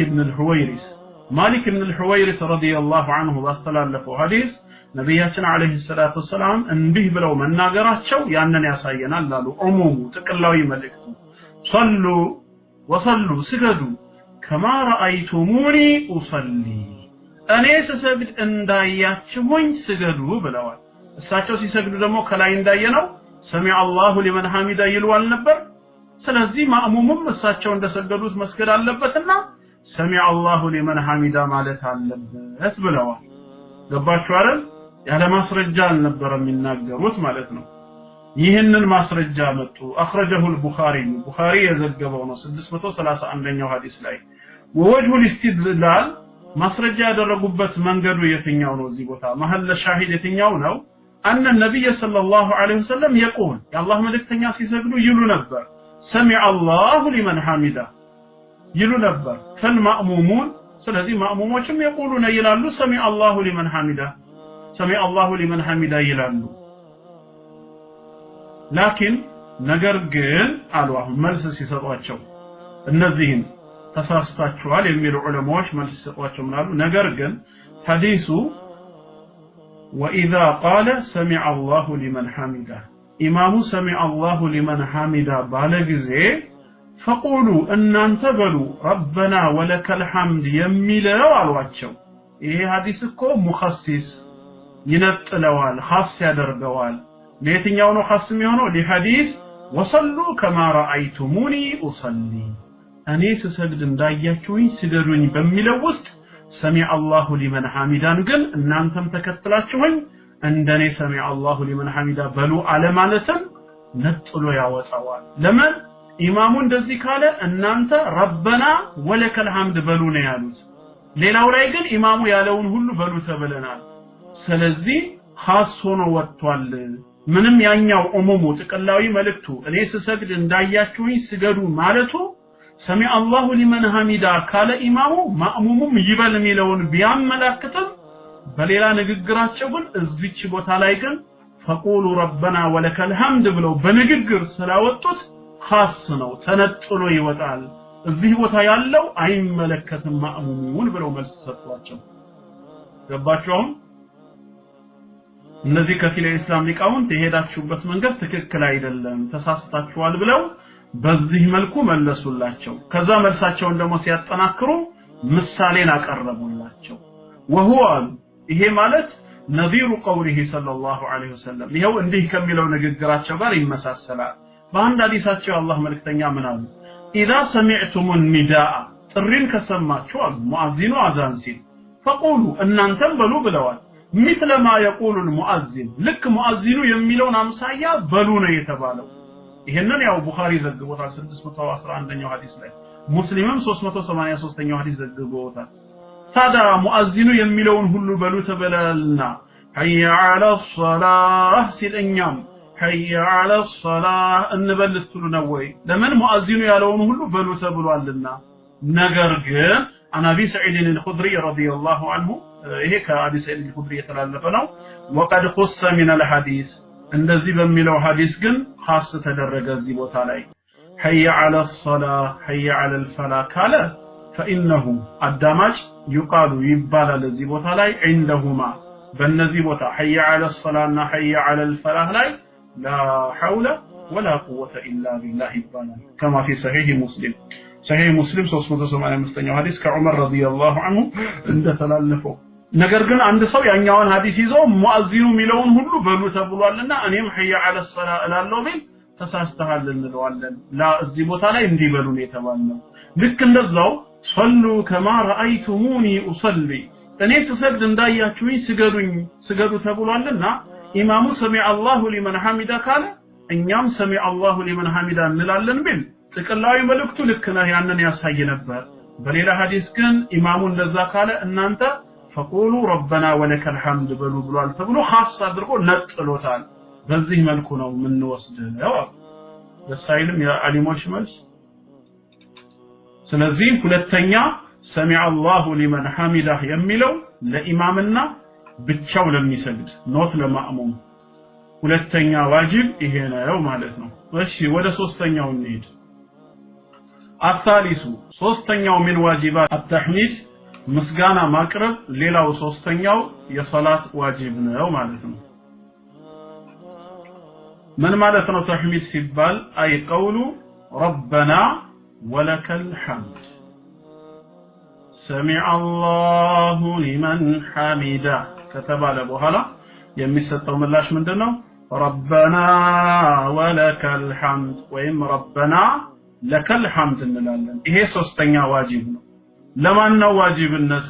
بن الحويرث رضي الله عنه ባስተላለፈው ሐዲስ ነብያችን አለይሂ ሰላቱ ወሰለም እንዲህ ብለው መናገራቸው ያንን ያሳየናል አሉ ዑሙሙ ጥቅላዊ መልእክቱ ወሰሉ ስገዱ كما رأيتموني أصلي እኔ ስሰግድ እንዳያችሁኝ ስገዱ ብለዋል እሳቸው ሲሰግዱ ደግሞ ከላይ እንዳየነው ሰሚዐ አላሁ ሊመን ሐሚዳ ይልዋል ነበር ስለዚህ ማእሙሙም እሳቸው እንደሰገዱት መስገድ አለበትና ሰሚዐ አላሁ ሊመን ሐሚዳ ማለት አለበት ብለዋል ገባችሁ አይደል ያለ ማስረጃ አልነበረም የሚናገሩት ማለት ነው ይሄንን ማስረጃ መጡ አخرجه البخاري የዘገበው ነው 631ኛው ሐዲስ ላይ ووجه الاستدلال ማስረጃ ያደረጉበት መንገዱ የትኛው ነው እዚህ ቦታ መሐል ሻሂድ የትኛው ነው ان النبي صلى الله عليه وسلم يقول يا الله መልእክተኛ ሲሰግዱ ይሉ ነበር سمع الله لمن حمده ይሉ ነበር فالمأمومون ስለዚህ ማእሙሞችም يقولون ይላሉ سمع الله لمن حمده سمع الله لمن حمده ይላሉ لكن ነገር ግን አሉ አሁን መልስ ሲሰጧቸው እነዚህን ተሳስታችኋል የሚሉ ዑለማዎች መልስ ሲሰጧቸው ምናሉ ነገር ግን ሐዲሱ واذا قال سمع الله لمن حمده ኢማሙ سمع الله لمن حمده ባለ ጊዜ فقولوا ان انت بلوا ربنا ولك الحمد يميلوا አሏቸው ይሄ ሐዲስ እኮ ሙخصص ይነጥለዋል ኻስ ያደርገዋል ለየትኛው ነው ኻስ የሚሆነው ለሐዲስ وصلوا كما رايتموني اصلي እኔ ስሰግድ እንዳያችሁኝ ስገዱኝ በሚለው ውስጥ سمع الله لمن حمدان ግን እናንተም ተከትላችሁኝ እንደኔ سمع الله لمن حمدا በሉ አለ ማለትም ነጥሎ ያወጣዋል ለምን ኢማሙ እንደዚህ ካለ እናንተ ረበና ወለከል ሐምድ በሉ ነው ያሉት ሌላው ላይ ግን ኢማሙ ያለውን ሁሉ በሉ ተብለናል ስለዚህ ኻስ ሆኖ ወጥቷል ምንም ያኛው ኡሙሙ ጥቅላዊ መልእክቱ እኔ ስሰግድ እንዳያችሁኝ ስገዱ ማለቱ سمع الله لمن حمدا ካለ ኢማሙ ማእሙሙም ይበል የሚለውን ቢያመላክትም በሌላ ንግግራቸው ግን እዚች ቦታ ላይ ግን فقولوا ربنا ولك الحمد ብለው በንግግር ስላወጡት ኻስ ነው ተነጥሎ ይወጣል እዚህ ቦታ ያለው አይመለከትም ማእሙሙን ብለው መልስ ሰጥቷቸው ገባችሁ እነዚህ ከፊል እስላም ሊቃውንት የሄዳችሁበት መንገድ ትክክል አይደለም ተሳስታችኋል ብለው በዚህ መልኩ መለሱላቸው ከዛ መልሳቸውን ደግሞ ሲያጠናክሩ ምሳሌን አቀረቡላቸው وهو ይሄ ማለት ነዚሩ قوله صلى الله عليه وسلم ይሄው እንዲህ ከሚለው ንግግራቸው ጋር ይመሳሰላል በአንድ ሐዲሳቸው አላህ መልእክተኛ ምን አሉ اذا سمعتم النداء ጥሪን ከሰማችሁ ሙአዚኑ አዛን ሲል فقولوا እናንተም በሉ ብለዋል مثل ما يقول المؤذن ልክ ሙአዚኑ የሚለውን አምሳያ በሉ ነው የተባለው ይሄንን ያው ቡኻሪ ዘግቦታል 611ኛው ሐዲስ ላይ ሙስሊምም 383ኛው ሐዲስ ዘግቦታል ታዲያ ሙአዚኑ የሚለውን ሁሉ በሉ ተበላልና حي على الصلاه ሲለኛም حي على الصلاه እንበልትሉ ነው ወይ ለምን ሙአዚኑ ያለውን ሁሉ በሉ ተብሏልና ነገር ግን አናቢ ሰዒድ الخدري رضي الله عنه ይሄ ከአቢ ሰዒድ الخدري የተላለፈ ነው وقد خص من الحديث እንደዚህ በሚለው ሐዲስ ግን ኻስ ተደረገ እዚህ ቦታ ላይ حي على الصلاه حي على الفلاح ካለ فانه አዳማጭ يقال ይባላል እዚህ ቦታ ላይ عندهما በእነዚህ ቦታ حي على الصلاه እና حي على الفلاح ላይ لا حول ولا قوه الا بالله ይባላል كما في صحيح مسلم صحيح مسلم 385ኛው ሐዲስ ከዑመር رضي الله عنه እንደተላለፈው ነገር ግን አንድ ሰው ያኛውን ሐዲስ ይዞ ሙአዚኑ ሚለውን ሁሉ በሉ ተብሏልና እኔም حي على الصلاه እላለሁ ቢል ተሳስተሃል እንለዋለን ላ እዚህ ቦታ ላይ እንዲበሉ ነው የተባለው ልክ እንደዛው صلوا كما رايتموني اصلي እኔ ስሰግድ እንዳያችሁኝ ስገዱ ተብሏልና ኢማሙ سمع الله لمن حمدا ካለ እኛም سمع الله لمن حمدا እንላለን ቢል ጥቅላዊ መልእክቱ ልክ ነው ያንን ያሳይ ነበር በሌላ ሐዲስ ግን ኢማሙ እንደዛ ካለ እናንተ فقولوا ربنا ولك الحمد بلو بلوال تبلو خاص አድርጎ ነጥሎታል በዚህ መልኩ ነው ምን ወስደው ለሳይልም ያ አሊሞች መልስ ስለዚህ ሁለተኛ سمع الله لمن حمده የሚለው ለኢማምና ብቻው ለሚሰግድ ኖት ለማእሙም ሁለተኛ ዋጅብ ይሄ ነው ማለት ነው እሺ ወደ ሶስተኛው እንሂድ الثالث ሶስተኛው من واجبات التحميد ምስጋና ማቅረብ ሌላው ሶስተኛው የሶላት ዋጅብ ነው ማለት ነው ምን ማለት ነው ተህሚድ ሲባል አይ ቀውሉ ربنا ولك الحمد سمع الله لمن حمده ከተባለ በኋላ የሚሰጠው ምላሽ ምንድነው ربنا ولك الحمد ወይም ربنا لك الحمد እንላለን ይሄ ሶስተኛ ዋጅብ ነው ለማን ነው ዋጅብነቱ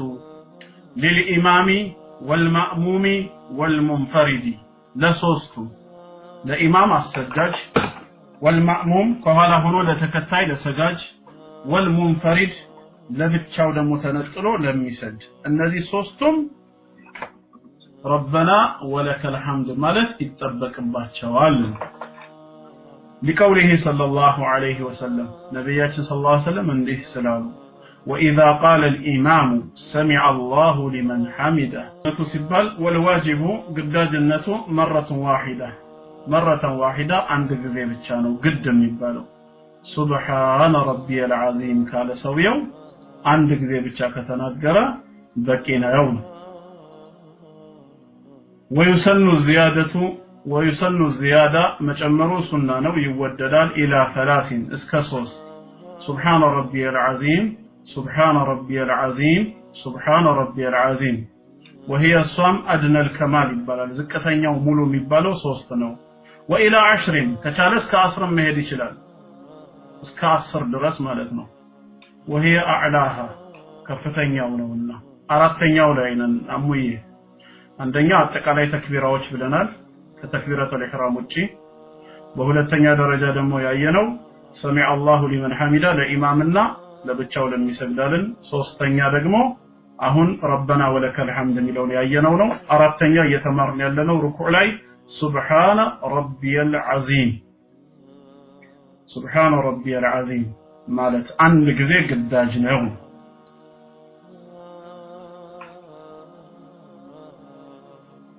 للامام والمأموم والمنفرد ለሶስቱ ለኢማም አሰጋጅ والمأموم ከኋላ ሆኖ ለተከታይ ለሰጋጅ والمنفرد ለብቻው ደግሞ ተነጥሎ ለሚሰግድ እነዚህ ሶስቱም ربنا ولك الحمد ማለት ይጠበቅባቸዋል لقوله صلى الله عليه وسلم نبياتنا صلى الله عليه وسلم እንዲህ ስላሉ وإذا قال الإمام سمع الله لمن حمده ሲባል والواجب ግዳጅነቱ مرة واحدة عند ጊዜ ብቻ ነው ግድ የሚባለው سبحان ربي العظيم ካለ ሰውየው አንድ ጊዜ ብቻ ከተናገረ በቂ ነው ويسن الزيادة መጨመሩ ሱና ነው ይወደዳል إلى 3 እስከ 3 سبحان ربي العظيم سبحان ربي العظيم سبحان ربي العظيم وهي الصام أدنى الكمال يبالال زكتኛው ሙሉ የሚባለው 3 ነው وإلى 10 ከቻለ እስከ 10 መሄድ ይችላል እስከ 10 ድረስ ማለት ነው وهي أعلاها ከፍተኛው ነውና አራተኛው ላይ ነን አሙዬ አንደኛ አጠቃላይ ተክቢራዎች ብለናል ከተክቢረቱል ኢህራም ውጪ በሁለተኛ ደረጃ ደግሞ ያየነው ሰሚዐ አላሁ ሊመን ሐሚዳ ለኢማምና ለብቻው ለሚሰግዳልን ሶስተኛ ደግሞ አሁን ረበና ወለከል ሐምድ የሚለውን ያየነው ነው አራተኛ እየተማርን ያለነው ሩኩዕ ላይ ሱብሃነ ረቢየል ዐዚም ሱብሃነ ረቢየል ዐዚም ማለት አንድ ጊዜ ግዳጅ ነው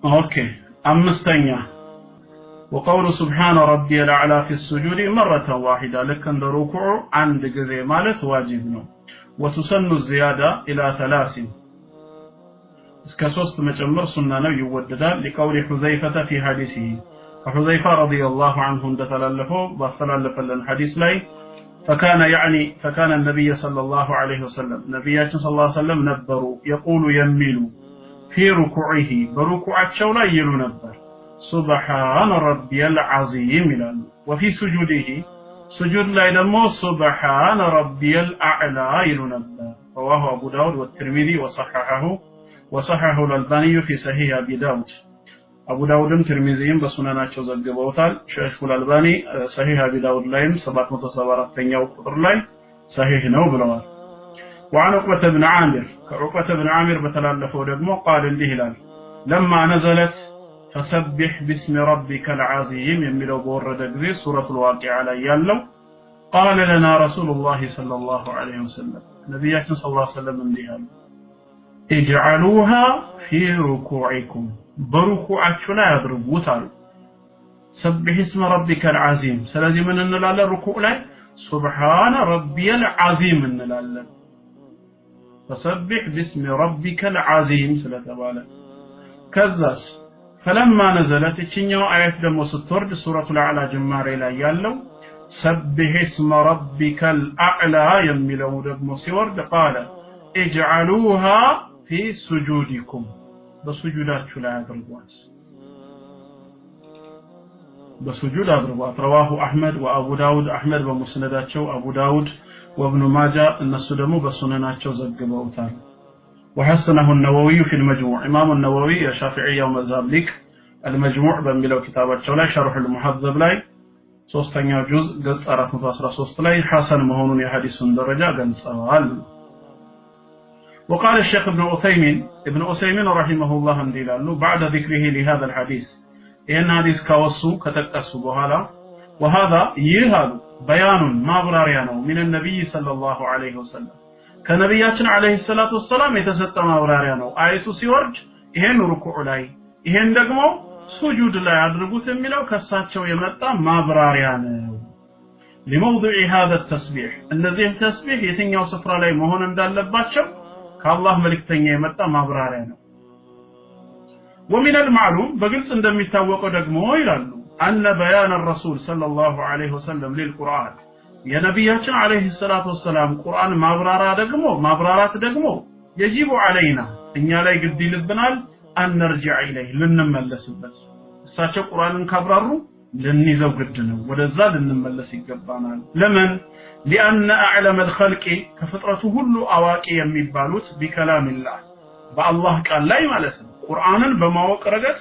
اوكي امستኛ وقول سبحان ربي الاعلى في السجود مره واحده لكن الركوع عند ጊዜ ማለት واجب ነው وتسن الزياده الى 3 እስከ 3 መጨመር ሱና ነው ይወደዳል لقول حذيفه في حديثه حذيفه رضي الله عنه እንደተላለፈው ባስተላለፈልን ሐዲስ ላይ فكان النبي صلى الله عليه وسلم نبياتنا صلى الله عليه وسلم ነበሩ يقول يميل في ركوعه بركوعቸው ላይ ይሉ ነበር سبحان ربي العظيم ይላሉ وفي سجوده سجود ላይ ደግሞ سبحان ربي الاعلى ይሉ ነበር رواه ابو داود والترمذي وصححه الألباني في صحيح ابي داود ابو داود ترمذيም በሱናናቸው ዘግበውታል ሼህ አልባኒ صحيح ابي داود ላይም 774ኛው ቁጥር ላይ صحيح ነው ብለዋል وعن عقبة بن عامر كعقبة بن عامر بتلالفه دغمو قال እንዲህ ይላል لما نزلت فسبح باسم ربك العظيم የሚለው በወረደ ጊዜ ሱረቱ الواقعة ላይ ያለው قال لنا رسول الله صلى الله عليه وسلم ነብያችን صلى الله عليه وسلم እንዲህ አሉ اجعلوها في ركوعكم بركوعችሁ ላይ አድርጉት አሉ سبح اسم ربك العظيم ስለዚህ ምን እንላለን ሩኩዕ ላይ سبحان ربي العظيم እንላለን فسبح باسم ربك العظيم ስለተባለ ከዛስ فلما نزلت እቺኛው አያት ደግሞ ስትወርድ ሱረቱ الأعلى ጅማሬ ላይ ያለው سبح اسم ربك الأعلى የሚለው ደግሞ ሲወርድ قال اجعلوها في سجودكم በሱጁዳችሁ ላይ አድርጓት በሱጁድ አድርጓት رواه احمد وابو داود احمد በሙስነዳቸው ابو داود وابن ماجه الناس دمو بسنناچو زغبوتال وحسنه النووي في المجموع امام النووي الشافعي ومذهب لك المجموع بميلو كتاباچو لا شرح المحذب لاي 3ኛው ጁዝ ገጽ 413 ላይ حسن መሆኑን የሐዲሱን ደረጃ ገልጸዋል وقال الشيخ ابن عثيمين رحمه الله እንዲላሉ بعد ذكره لهذا الحديث ان حديث كوسو ከተጠቀሱ በኋላ وهذا يهاد بيان ማብራሪያ ነው من النبي صلى الله عليه وسلم ከነብያችን عليه الصلاه والسلام የተሰጠ ማብራሪያ ነው አይቱ ሲወርድ ይሄን ሩኩዕ ላይ ይሄን ደግሞ ሱጁድ ላይ አድርጉት የሚለው ከሳቸው የመጣ ማብራሪያ ነው لموضع هذا التسبيح الذي التسبيح የትኛው ስፍራ ላይ መሆን እንዳለባቸው ከአላህ መልእክተኛ የመጣ ማብራሪያ ነው ومن المعلوم በግልጽ እንደሚታወቀው ደግሞ ይላሉ أن بيان الرسول صلى الله عليه وسلم للقرآن يا نبياتنا عليه الصلاة والسلام قرآن مابرارات دقمو يجب علينا إن لا يقدي لبنال أن نرجع إليه لنملس بس ساتش قرآن كبررو لنزو قدنا ولزال لنملس يقبانا لمن لأن أعلم الخلق كفطرته كل أواكي يميبالوت بكلام الله بالله قال لا يمالس قرآنا بمواق رجت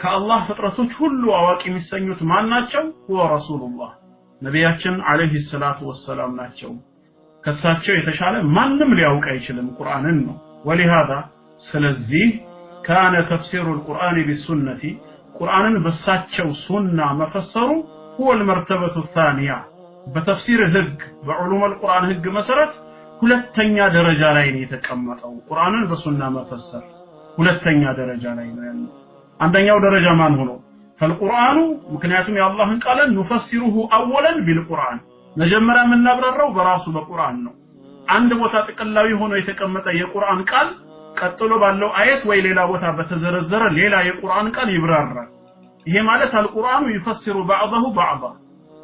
كالله فطرته كل أواكي مسنيوت مان ناتشو هو رسول الله ነብያችን አለይሂ ሰላቱ ወሰላም ናቸው ከሳቸው የተሻለ ማንንም ሊያውቅ አይችልም ቁርአንን ነው ولهذا ስለዚህ كان تفسير القرآن بالسنة ቁርአንን በሳቸው ሱና መፈሰሩ هو المرتبة الثانية በተፍሲር ህግ በዑሉም القرآن ህግ መሰረት ሁለተኛ ደረጃ ላይ ነው የተቀመጠው ቁርአንን በሱና መፈሰር ሁለተኛ ደረጃ ላይ ነው ያለው አንደኛው ደረጃ ማን ሆኖ فالقرآن مكنياتهم يا الله قال نفسره اولا بالقرآن مجمرا من نبرروا براسو بالقرآن ነው አንድ ቦታ ተቀላዊ ሆኖ የተቀመጠ የቁርአን ቃል ቀጥሎ ባለው አየት ወይ ሌላ ቦታ በተዘረዘረ ሌላ የቁርአን ቃል ይብራራል ይሄ ማለት አልቁርአኑ يفسر بعضه بعضا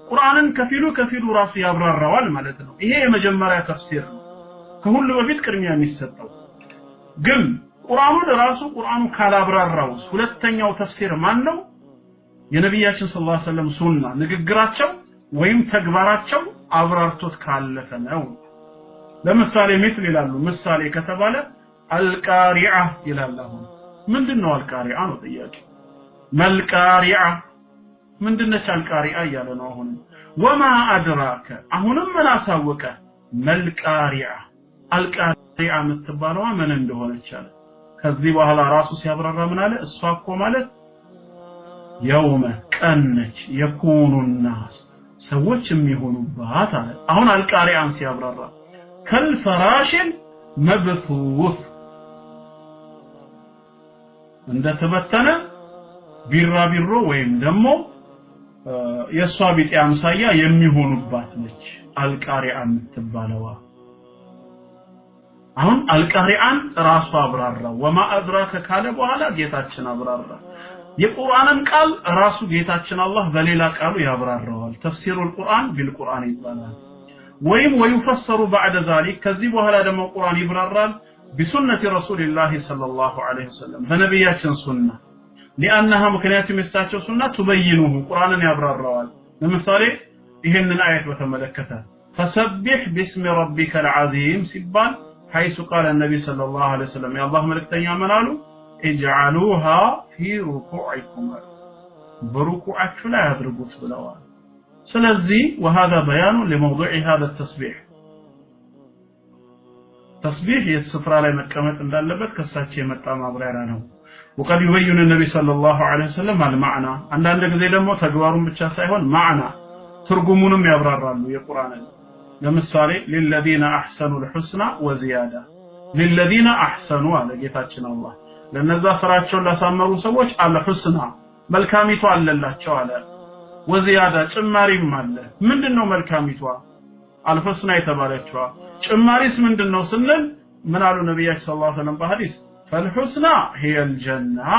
ቁርአንን ከፊሉ ራሱ ያብራራዋል ማለት ነው። ይሄ የመጀመሪያ ተፍሲር ነው ከሁሉ በፊት ቅድሚያ የሚሰጠው። ግን ቁርአኑን ራሱ ቁርአኑ ካላብራራው ሁለተኛው ተፍሲር ማን ነው? የነብያችን ሰለላሁ ዐለይሂ ወሰለም ሱና ንግግራቸው ወይም ተግባራቸው አብራርቶት ካለፈ ነው። ለምሳሌ مثل ይላሉ ምሳሌ ከተባለ አልቃሪዓ ይላል። አሁን ምንድነው አልቃሪዓ ነው ጥያቄ። መልቃሪዓ ምንድነች አልቃሪዓ እያለ ነው አሁን። ወማ አድራከ አሁንም ምን አሳወቀ? መልቃሪዓ አልቃሪዓ የምትባለዋ ምን እንደሆነች አለ። ከዚህ በኋላ ራሱ ሲያብራራ ምን አለ? እሷ እኮ ማለት የውመ ቀነች የኩኑ الناس ሰዎች የሚሆኑባት አለ። አሁን አልቃሪዓን ሲያብራራ ከልፈራሽን መብቱት እንደተበተነ ቢራቢሮ ወይም ደግሞ የሷ ቢጤ አምሳያ የሚሆኑባት ነች አልቃሪዓ የምትባለዋ። አሁን አልቃሪዓን ራሱ አብራራ። ወማ አድራከ ካለ በኋላ ጌታችን አብራራ። የቁርአንን ቃል ራሱ ጌታችን አላህ በሌላ ቃሉ ያብራራዋል። ተፍሲሩል ቁርአን ቢልቁርአን ይባላል። ወይም ወይፈሰሩ بعد ذلك ከዚህ በኋላ ደግሞ ቁርአን ይብራራል بسنة رسول الله صلى الله عليه وسلم በነብያችን ሱና لانها ምክንያቱም የሳቸው ሱና تبينه ቁርአንን ያብራራዋል። ለምሳሌ ይሄንን አየት በተመለከተ فسبح باسم ربك العظيم ሲባል حيث قال النبي صلى الله عليه وسلم يا الله መልእክተኛ ምን አሉ? اجعلوها في ركوعكم بركوعችሁ ላይ አድርጉት ብለዋል። ስለዚህ وهذا بيان لموضوع هذا التسبيح تسبيح የስፍራ ላይ መቀመጥ እንዳለበት ከሳቸው የመጣ ማብራሪያ ነው። وقد يبين النبي صلى الله عليه وسلم المعنى አንዳንድ ጊዜ ደግሞ ተግባሩን ብቻ ሳይሆን ማዕና ትርጉሙንም ያብራራሉ የቁርአንን። ለምሳሌ للذين احسنوا الحسنى وزياده للذين احسنوا አለ ጌታችን አላህ ለነዛ ስራቸውን ላሳመሩ ሰዎች አልሁስና መልካሚቱ አለላቸው አለ። ወዚያዳ ጭማሪም አለ። ምንድነው መልካሚቷ? አልሁስና የተባለችዋ ጭማሪስ ምንድነው ስንል ምን አሉ ነብያችን ሰለላሁ ዐለይሂ ወሰለም በሐዲስ ፈልሁስና هي الجنه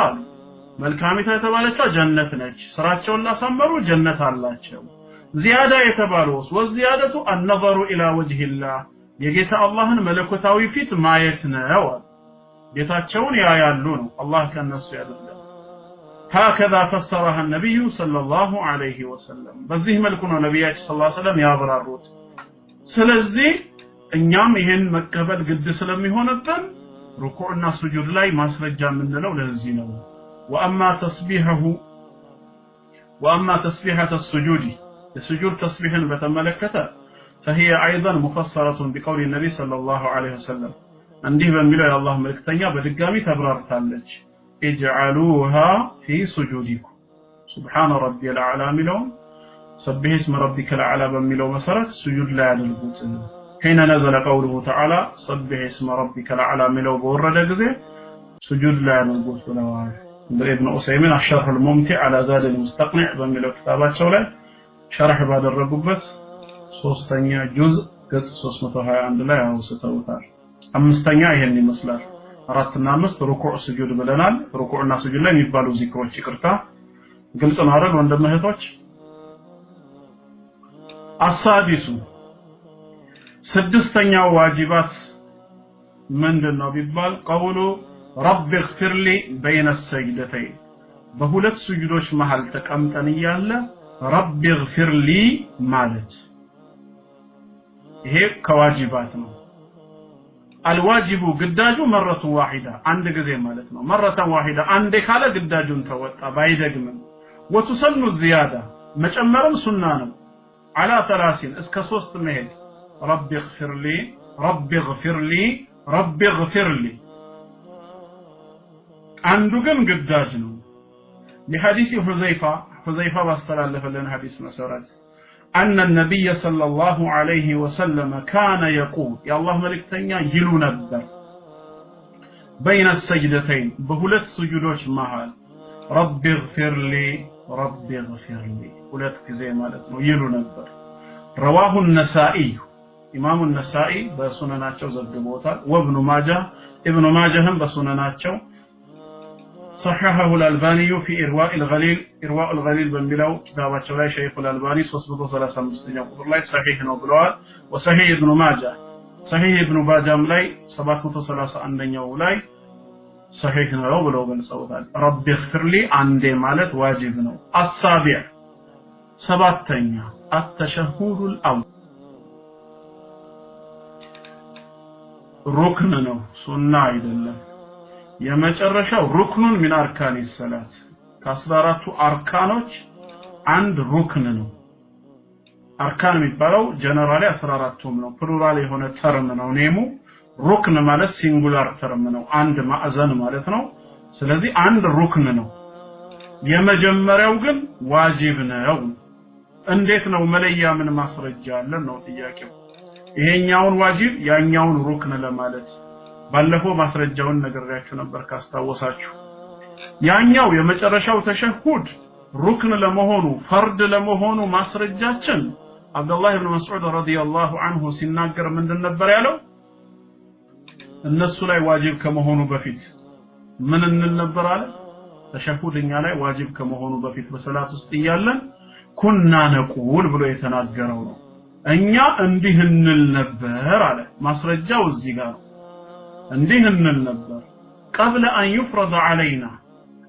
መልካሚቷ የተባለችዋ ጀነት ነች። ስራቸውን ላሳመሩ ጀነት አላቸው። ዚያዳ የተባለውስ ወዚያደቱ النظر الى وجه الله የጌታ አላህን መለኮታዊ ፊት ማየት ነው። ጌታቸውን ያያሉ ነው። አላህ ከነሱ ያደርጋል። هكذا فسرها النبي صلى الله عليه وسلم በዚህ መልኩ ነው ነብያችን ሰለላሁ ዐለይሂ ወሰለም ያብራሩት። ስለዚህ እኛም ይሄን መቀበል ግድ ስለሚሆንብን ሩኩዕና ስጁድ ላይ ማስረጃ የምንለው ለዚህ ነው። واما تسبيحه السجود السجود تسبيحا በተመለከተ فهي ايضا مفسره بقول النبي صلى الله عليه وسلم እንዲህ በሚለው የአላህ መልእክተኛ በድጋሚ ተብራርታለች። اجعلوها في سجودكم سبحان ربي الاعلى ሚለው سبح اسم ربك الاعلى በሚለው መሰረት ስጁድ ላይ አድርጉት። حين نزل قوله تعالى سبح اسم ربك الاعلى ሚለው በወረደ ጊዜ ስጁድ ላይ አድርጉት ብለዋል። ابن عثيمين الشرح الممتع على زاد المستقنع በሚለው ክታባቸው ላይ ሸርህ ባደረጉበት 3ኛ ጁዝ ገጽ 321 ላይ አውስተውታል። አምስተኛ ይሄን ይመስላል። 4 እና 5 ሩኩዕ ስጁድ ብለናል። ሩኩዕና ስጁድ ላይ የሚባሉ ዚክሮች ይቅርታ ግልጽ ነው አይደል ወንድም እህቶች? አሳዲሱ ስድስተኛው ዋጅባት ምንድነው ቢባል ቀውሉ ረቢ اغفر لي بين السجدتين በሁለት ስጁዶች መሃል ተቀምጠን ይያለ ረቢ اغفر لي ማለት ይሄ ከዋጅባት ነው። الواجب ግዳጁ መረቱ ዋሂዳ አንድ ጊዜ ማለት ነው። መረተ ዋሂዳ አንዴ ካለ ግዳጁን ተወጣ ባይደግምም ወተሰኑ الزياده መጨመርም ሱና ነው። على 30 እስከ 3 መሄድ رب اغفر لي رب اغفر لي رب اغفر لي አንዱ ግን ግዳጅ ነው። لحديث حذيفة واستلف لنا حديث مسارات أن النبي صلى الله عليه وسلم كان يقول يا الله ملكتنيا يلو نبر بين السجدتين بهلت سجودوش مهال رب اغفر لي رب اغفر لي ولتك زي مالتنا يلو نبر رواه النسائي إمام النسائي بسنناتشو زدبوتال وابن ماجه ابن ماجه هم بسنناتشو صححه الألباني في إرواء الغليل بمبلاو كتابة شوي شيخ الألباني 335 يقول الله صحيح نوبلوال وصحيح ابن ماجه صحيح ابن ماجه ملاي 731 يولاي صحيح نوبلو بالصوتال رب اغفر لي عندي مالت واجب نو السابع سبعتنيا التشهد الأول ركن نو سنة አይደለም የመጨረሻው ሩክኑን من أركان الصلاة ከ14ቱ አርካኖች አንድ ሩክን ነው አርካን የሚባለው ጀነራሊ 14ቱም ነው ፕሉራል የሆነ ተርም ነው ኔሙ ሩክን ማለት ሲንጉላር ተርም ነው አንድ ማዕዘን ማለት ነው ስለዚህ አንድ ሩክን ነው የመጀመሪያው ግን ዋጅብ ነው እንዴት ነው መለያ ምን ማስረጃ አለ ነው ጥያቄው ይሄኛውን ዋጅብ ያኛውን ሩክን ለማለት ባለፈው ማስረጃውን ነገርያችሁ ነበር ካስታወሳችሁ ያኛው የመጨረሻው ተሸሁድ ሩክን ለመሆኑ ፈርድ ለመሆኑ ማስረጃችን አብዱላህ ኢብኑ መስዑድ ረዲየላሁ ዐንሁ ሲናገር ምንድን ነበር ያለው እነሱ ላይ ዋጅብ ከመሆኑ በፊት ምን እንል ነበር አለ ተሸሁድኛ ላይ ዋጅብ ከመሆኑ በፊት በሰላት ውስጥ ይያለን ኩና ነቁል ብሎ የተናገረው ነው እኛ እንዲህ እንል ነበር አለ ማስረጃው እዚህ ጋር ነው እንዲህ እንል ነበር قبل ان يفرض علينا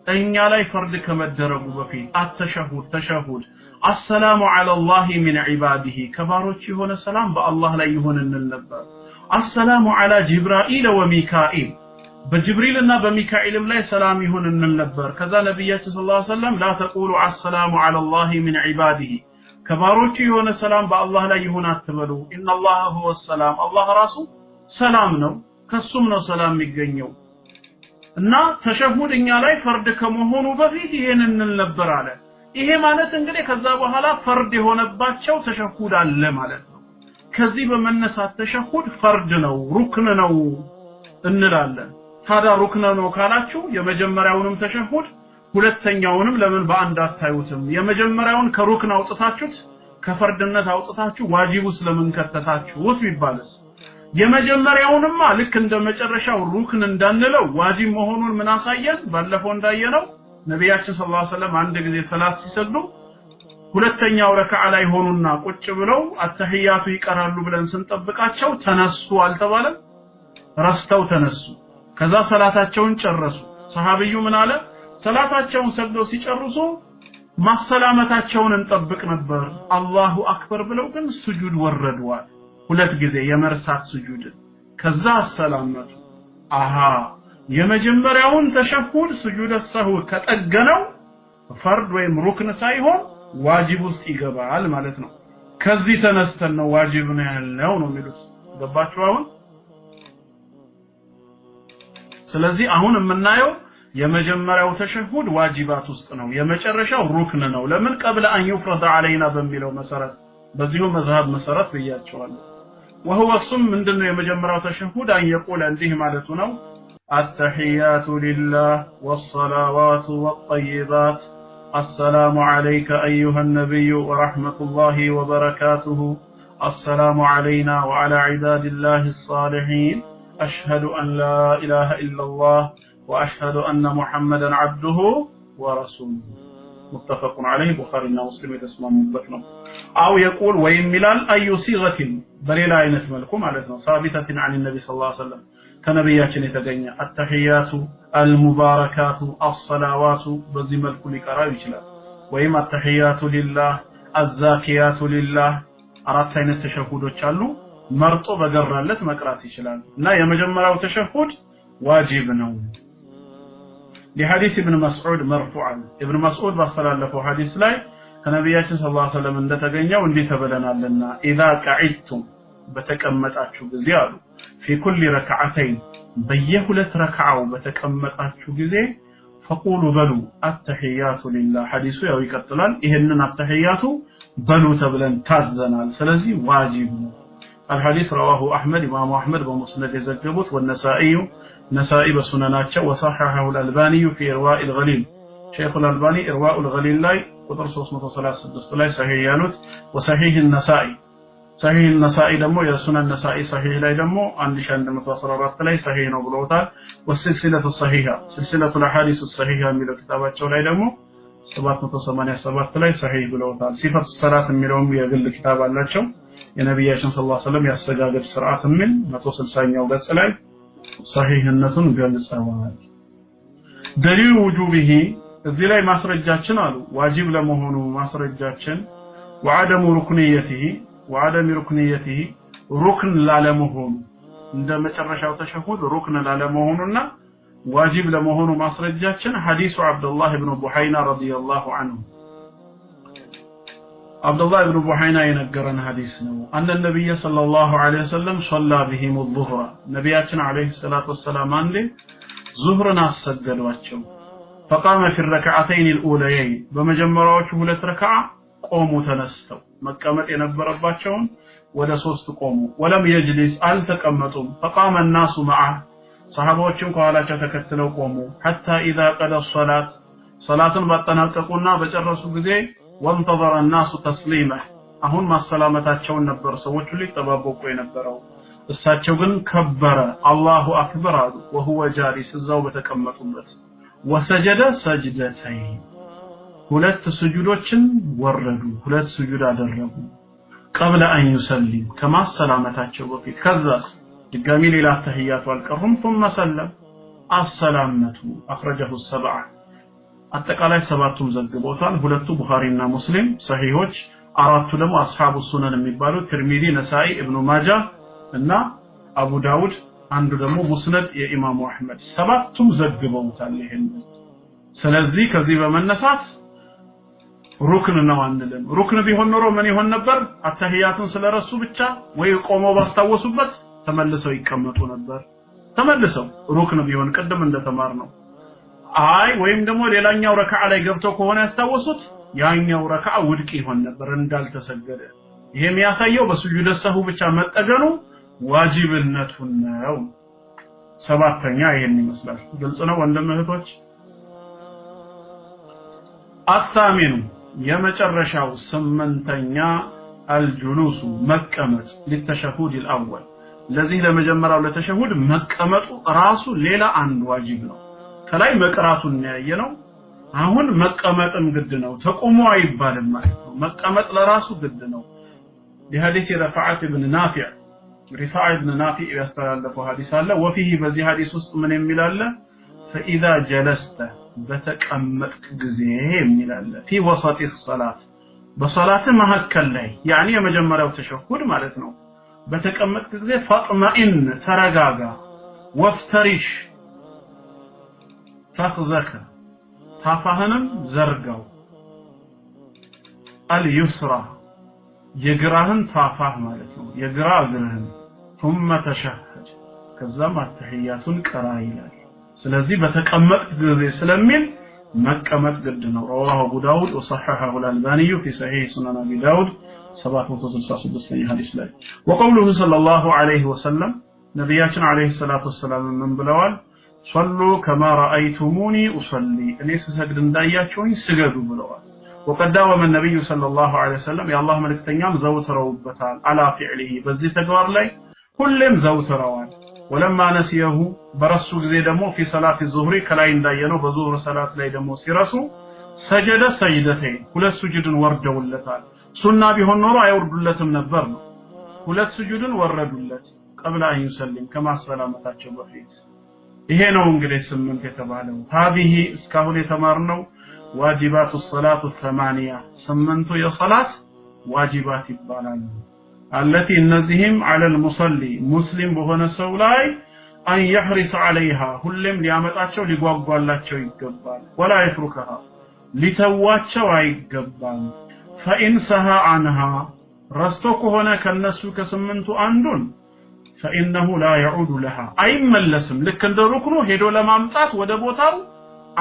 እኛ ላይ ፈርድ ከመደረጉ በፊት ተሸሁድ السلام على الله من عباده ከባሮች የሆነ ሰላም በአላህ ላይ ይሁን እንል ነበር السلام على جبرائيل وميكائيل በጅብሪልና በሚካኤልም ላይ ሰላም ይሁን እንል ነበር ከዛ ነብያችን ሰለላሁ ዐለይሂ ወሰለም لا تقولوا السلام على الله من عباده ከባሮች የሆነ ሰላም በአላህ ላይ ይሁን አትበሉ ان الله هو السلام الله ራሱ ሰላም ነው ከሱም ነው ሰላም የሚገኘው እና ተሸሁድኛ ላይ ፈርድ ከመሆኑ በፊት ይሄንን እንል ነበር አለ ይሄ ማለት እንግዲህ ከዛ በኋላ ፈርድ የሆነባቸው ተሸሁድ አለ ማለት ነው ከዚህ በመነሳት ተሸሁድ ፈርድ ነው ሩክን ነው እንላለን ታዲያ ሩክን ነው ካላችሁ የመጀመሪያውንም ተሸሁድ ሁለተኛውንም ለምን በአንድ አታዩትም የመጀመሪያውን ከሩክን አውጥታችሁት ከፈርድነት አውጥታችሁ ዋጅቡ ስለምን ከተታችሁት ቢባልስ የመጀመሪያውንማ ልክ እንደ መጨረሻው ሩክን እንዳንለው ዋጅብ መሆኑን ምን አሳየን ባለፈው እንዳየነው ነብያችን ሰለላሁ ዐለይሂ ወሰለም አንድ ጊዜ ሰላት ሲሰግዱ ሁለተኛው ረካዓ ላይ ሆኑና ቁጭ ብለው አተህያቱ ይቀራሉ ብለን ስንጠብቃቸው ተነሱ አልተባለም ረስተው ተነሱ ከዛ ሰላታቸውን ጨረሱ ሰሃቢዩ ምን አለ ሰላታቸውን ሰግደው ሲጨርሱ ማሰላመታቸውን እንጠብቅ ነበር አላሁ አክበር ብለው ግን ስጁድ ወረዱዋል ሁለት ጊዜ የመርሳት ስጁድ ከዛ ሰላመቱ አሃ የመጀመሪያውን ተሸሁድ ስጁድ ሰሁ ከጠገነው ፈርድ ወይም ሩክን ሳይሆን ዋጅብ ውስጥ ይገባል ማለት ነው ከዚህ ተነስተን ነው ዋጅብ ነው ያለው ነው የሚሉት ገባችሁ አሁን ስለዚህ አሁን የምናየው የመጀመሪያው ተሸሁድ ዋጅባት ውስጥ ነው የመጨረሻው ሩክን ነው ለምን قبل ان يفرض علينا በሚለው መሰረት በዚሁ መዝሐብ መሰረት በያቸዋለሁ وهو الصم ምንድነው የመጀመሪያው ተሸሁድ አን يقول እንዲህ ማለቱ ነው التحيات لله والصلوات والطيبات السلام عليك ايها النبي ورحمه الله وبركاته السلام علينا وعلى عباد الله الصالحين اشهد ان لا اله الا الله واشهد ان محمدا عبده ورسوله متفق عليه بخاري ومسلم يتسمعون ነው او يقول ويملال اي صيغه በሌላ አይነት መልኩ ማለት ነው ثابته عن النبي صلى الله عليه وسلم ከነብያችን የተገኘ التحيات المباركات الصلوات በዚህ መልኩ ሊቀራው ይችላል ወይም التحيات لله الزاكيات لله አራት አይነት ተሸሁዶች አሉ መርጦ በገራለት መቅራት ይችላል እና የመጀመሪያው ተሸሁድ ዋጅብ ነው لحديث ابن مسعود مرفوعا ابن مسعود بخلالفو حديث ላይ ከነብያችን ሰለላሁ ዐለይሂ ወሰለም እንደተገኘው እንዲህ ተበለናልና اذا قعدتم በተቀመጣችሁ ጊዜ አሉ في كل ركعتين በየሁለት ረካዓው በተቀመጣችሁ ጊዜ فقولوا بلو التحيات لله حديث ያው ይቀጥላል ይሄንን التحيات بلو ተብለን ታዘናል ስለዚህ ዋጅብ ነው الحديث رواه احمد امام احمد ومسند يزجبوت والنسائي نسائي بسنناچه وصححه الالباني في ارواء الغليل شيخ الالباني ارواء الغليل ላይ ቁጥር 336 ላይ صحيح ያሉት وصحيح النسائي صحيح النسائي ደግሞ የሱነን النسائي صحيح ላይ ደግሞ 1114 ላይ صحيح ነው ብለውታል والسلسلة الصحيحة سلسلة الاحاديث الصحيحة የሚለው ክታባቸው ላይ ደግሞ 787 ላይ صحيح ብለውታል ሲፈት ሰላት የሚለውም የግል ክታብ አላቸው የነብያችን ሰለላሁ ዐለይሂ ወሰለም ያሰጋገድ ሥርዓት ምን 160ኛው ገጽ ላይ صحيحነቱን ገልጸዋል دليل وجوبه እዚህ ላይ ማስረጃችን አሉ ዋጅብ ለመሆኑ ማስረጃችን وعدم ركنيته وعدم ركنيته ركن ላለመሆኑ እንደ መጨረሻው ተሸሁድ ركن ላለመሆኑና واجب ለመሆኑ ማስረጃችን ሐዲሱ አብዱላህ ኢብኑ ቡሐይና ረዲየላሁ ዐንሁ አብዱላህ ኢብኑ ቡሐይና የነገረን ሐዲስ ነው አንደ ነብዩ ሰለላሁ ዐለይሂ ወሰለም صلى بهم الظهر ነብያችን ዐለይሂ ሰላቱ ወሰላም አንዴ ዙህርን አሰገዷቸው فقام في الركعتين الاوليين በመጀመሪያዎቹ ሁለት ረካዓ ቆሙ ተነስተው መቀመጥ የነበረባቸውን ወደ 3 ቆሙ ወለም يجلس አልተቀመጡም فقام الناس معه ሰሃባዎችም ከኋላቸው ተከትለው ቆሙ حتى اذا قضى الصلاه صلاتን ባጠናቀቁና በጨረሱ ጊዜ وانتظر الناس تسليمه አሁን ማሰላመታቸውን ነበር ሰዎቹ ሊጠባበቁ የነበረው እሳቸው ግን ከበረ አላሁ አክበር አሉ وهو جالس እዛው በተቀመጡበት وسجد سجدتين ሁለት ስጁዶችን ወረዱ ሁለት ስጁድ አደረጉ قبل ان يسلم كما ሰላመታቸው በፊት ከዛስ ድጋሚ ሌላ ተህያቱ አልቀሩም ثم سلم السلامቱ اخرجه السبعه አጠቃላይ ሰባቱም ዘግበውታል ሁለቱ ቡኻሪና ሙስሊም ሰሂሆች አራቱ ደግሞ አስሐቡ ሱነን የሚባሉ ትርሚዚ ነሳኢ ኢብኑ ማጃ እና አቡ ዳውድ አንዱ ደግሞ ሙስነድ የኢማሙ አህመድ ሰባቱም ዘግበውታል ይሄን ስለዚህ ከዚህ በመነሳት ሩክን ነው አንልም ሩክን ቢሆን ኖሮ ምን ይሆን ነበር አተህያቱን ስለረሱ ብቻ ወይ ቆመው ባስታወሱበት ተመልሰው ይቀመጡ ነበር ተመልሰው ሩክን ቢሆን ቀደም እንደተማር ነው አይ ወይም ደግሞ ሌላኛው ረካዓ ላይ ገብተው ከሆነ ያስታወሱት ያኛው ረካዓ ውድቅ ይሆን ነበር እንዳልተሰገደ ይሄ የሚያሳየው በሱጁድ ሰሁ ብቻ መጠገኑ ዋጅብነቱን ነው ሰባተኛ ይሄን ይመስላል ግልጽ ነው ወንድም እህቶች አታሚኑ የመጨረሻው ስምንተኛ الجلوس መቀመጥ ለተሸሁድ الاول ለዚህ ለመጀመሪያው ለተሸሁድ መቀመጡ ራሱ ሌላ አንድ ዋጅብ ነው ከላይ መቅራቱን ያየነው አሁን መቀመጥም ግድ ነው ተቆሞ አይባልም ማለት ነው መቀመጥ ለራሱ ግድ ነው ለሐዲስ ረፋዓት ኢብኑ ናፊዕ رفاعة بن نافع يستلف حديث الله وفيه بذي حديث ውስጥ ምን የሚላል فإذا جلست بتقمطك ጊዜ የሚላል في وسط الصلاة በሶላት መሐከል ላይ يعني የመጀመሪያው ተሸሁድ ማለት ነው በተቀመጥክ ጊዜ فاطمئن ተረጋጋ وافترش فخذك ታፋህንም ዘርጋው اليسرى የግራህን ታፋህ ማለት ነው የግራ እግርህን ثم تشهد ከዛም አተህያቱን ቀራ ይላል ስለዚህ በተቀመጥክ ጊዜ ስለሚል መቀመጥ ግድ ነው رواه ابو داود وصححه الالباني في صحيح سنن ابي داود 766 ሐዲስ ላይ وقوله صلى الله عليه وسلم ነብያችን عليه الصلاه والسلام ምን ብለዋል صلوا كما رايتموني اصلي እኔ ስሰግድ እንዳያችሁኝ ስገዱ ብለዋል وقد داوم النبي صلى الله عليه وسلم يا الله ملكتኛም ዘውትረውበታል على فعله በዚህ ተግባር ላይ ሁሌም ዘውትረዋል ولما نسيه برسو ጊዜ ደግሞ في صلاه الظهر ከላይ እንዳየነው በዙህር ሰላት ላይ ደግሞ ሲረሱ سجد سجدتين ሁለት ስጁድን ወርደውለታል ሱና ቢሆን ኖሮ አይወርዱለትም ነበር ነው ሁለት ስጁድን ወረዱለት قبل ان يسلم كما ሰላመታቸው በፊት ይሄ ነው እንግዲህ 8 የተባለው هذه እስካሁን የተማርነው واجبات الصلاه الثمانيه 8 የصلاه واجبات ይባላሉ التي እነዚህም على المصلي مسلم በሆነ ሰው ላይ ان يحرص عليها ሁሌም ሊያመጣቸው ሊጓጓላቸው ይገባል ولا يتركها ሊተዋቸው አይገባም فإن سها عنها ረስቶ ከሆነ ከነሱ ከስምንቱ አንዱን فإنه لا يعود لها አይመለስም ልክ እንደ ሩክኑ ሄዶ ለማምጣት ወደ ቦታው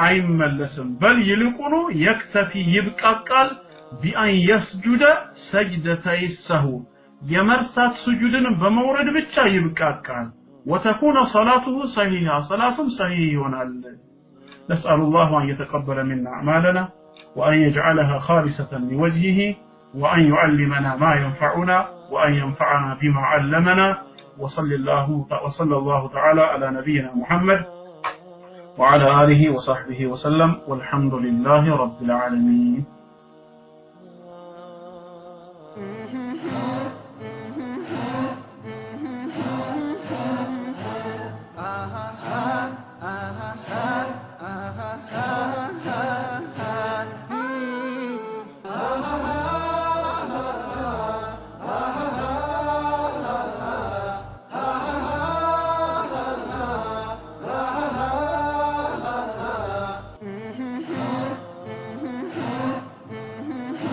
አይመለስም بل ይልቁኑ يكتفي ይብቃቃል بأن يسجد سجدتي السهو የመርሳት ስጁድን በመውረድ ብቻ ይብቃቃል وتكون صلاته صحيحة صلاة صحيح ይሆናል نسأل الله أن يتقبل منا أعمالنا وأن يجعلها خالصة لوجهه وأن يعلمنا ما ينفعنا وأن ينفعنا بما علمنا وصلى الله تعالى على نبينا محمد وعلى آله وصحبه وسلم والحمد لله رب العالمين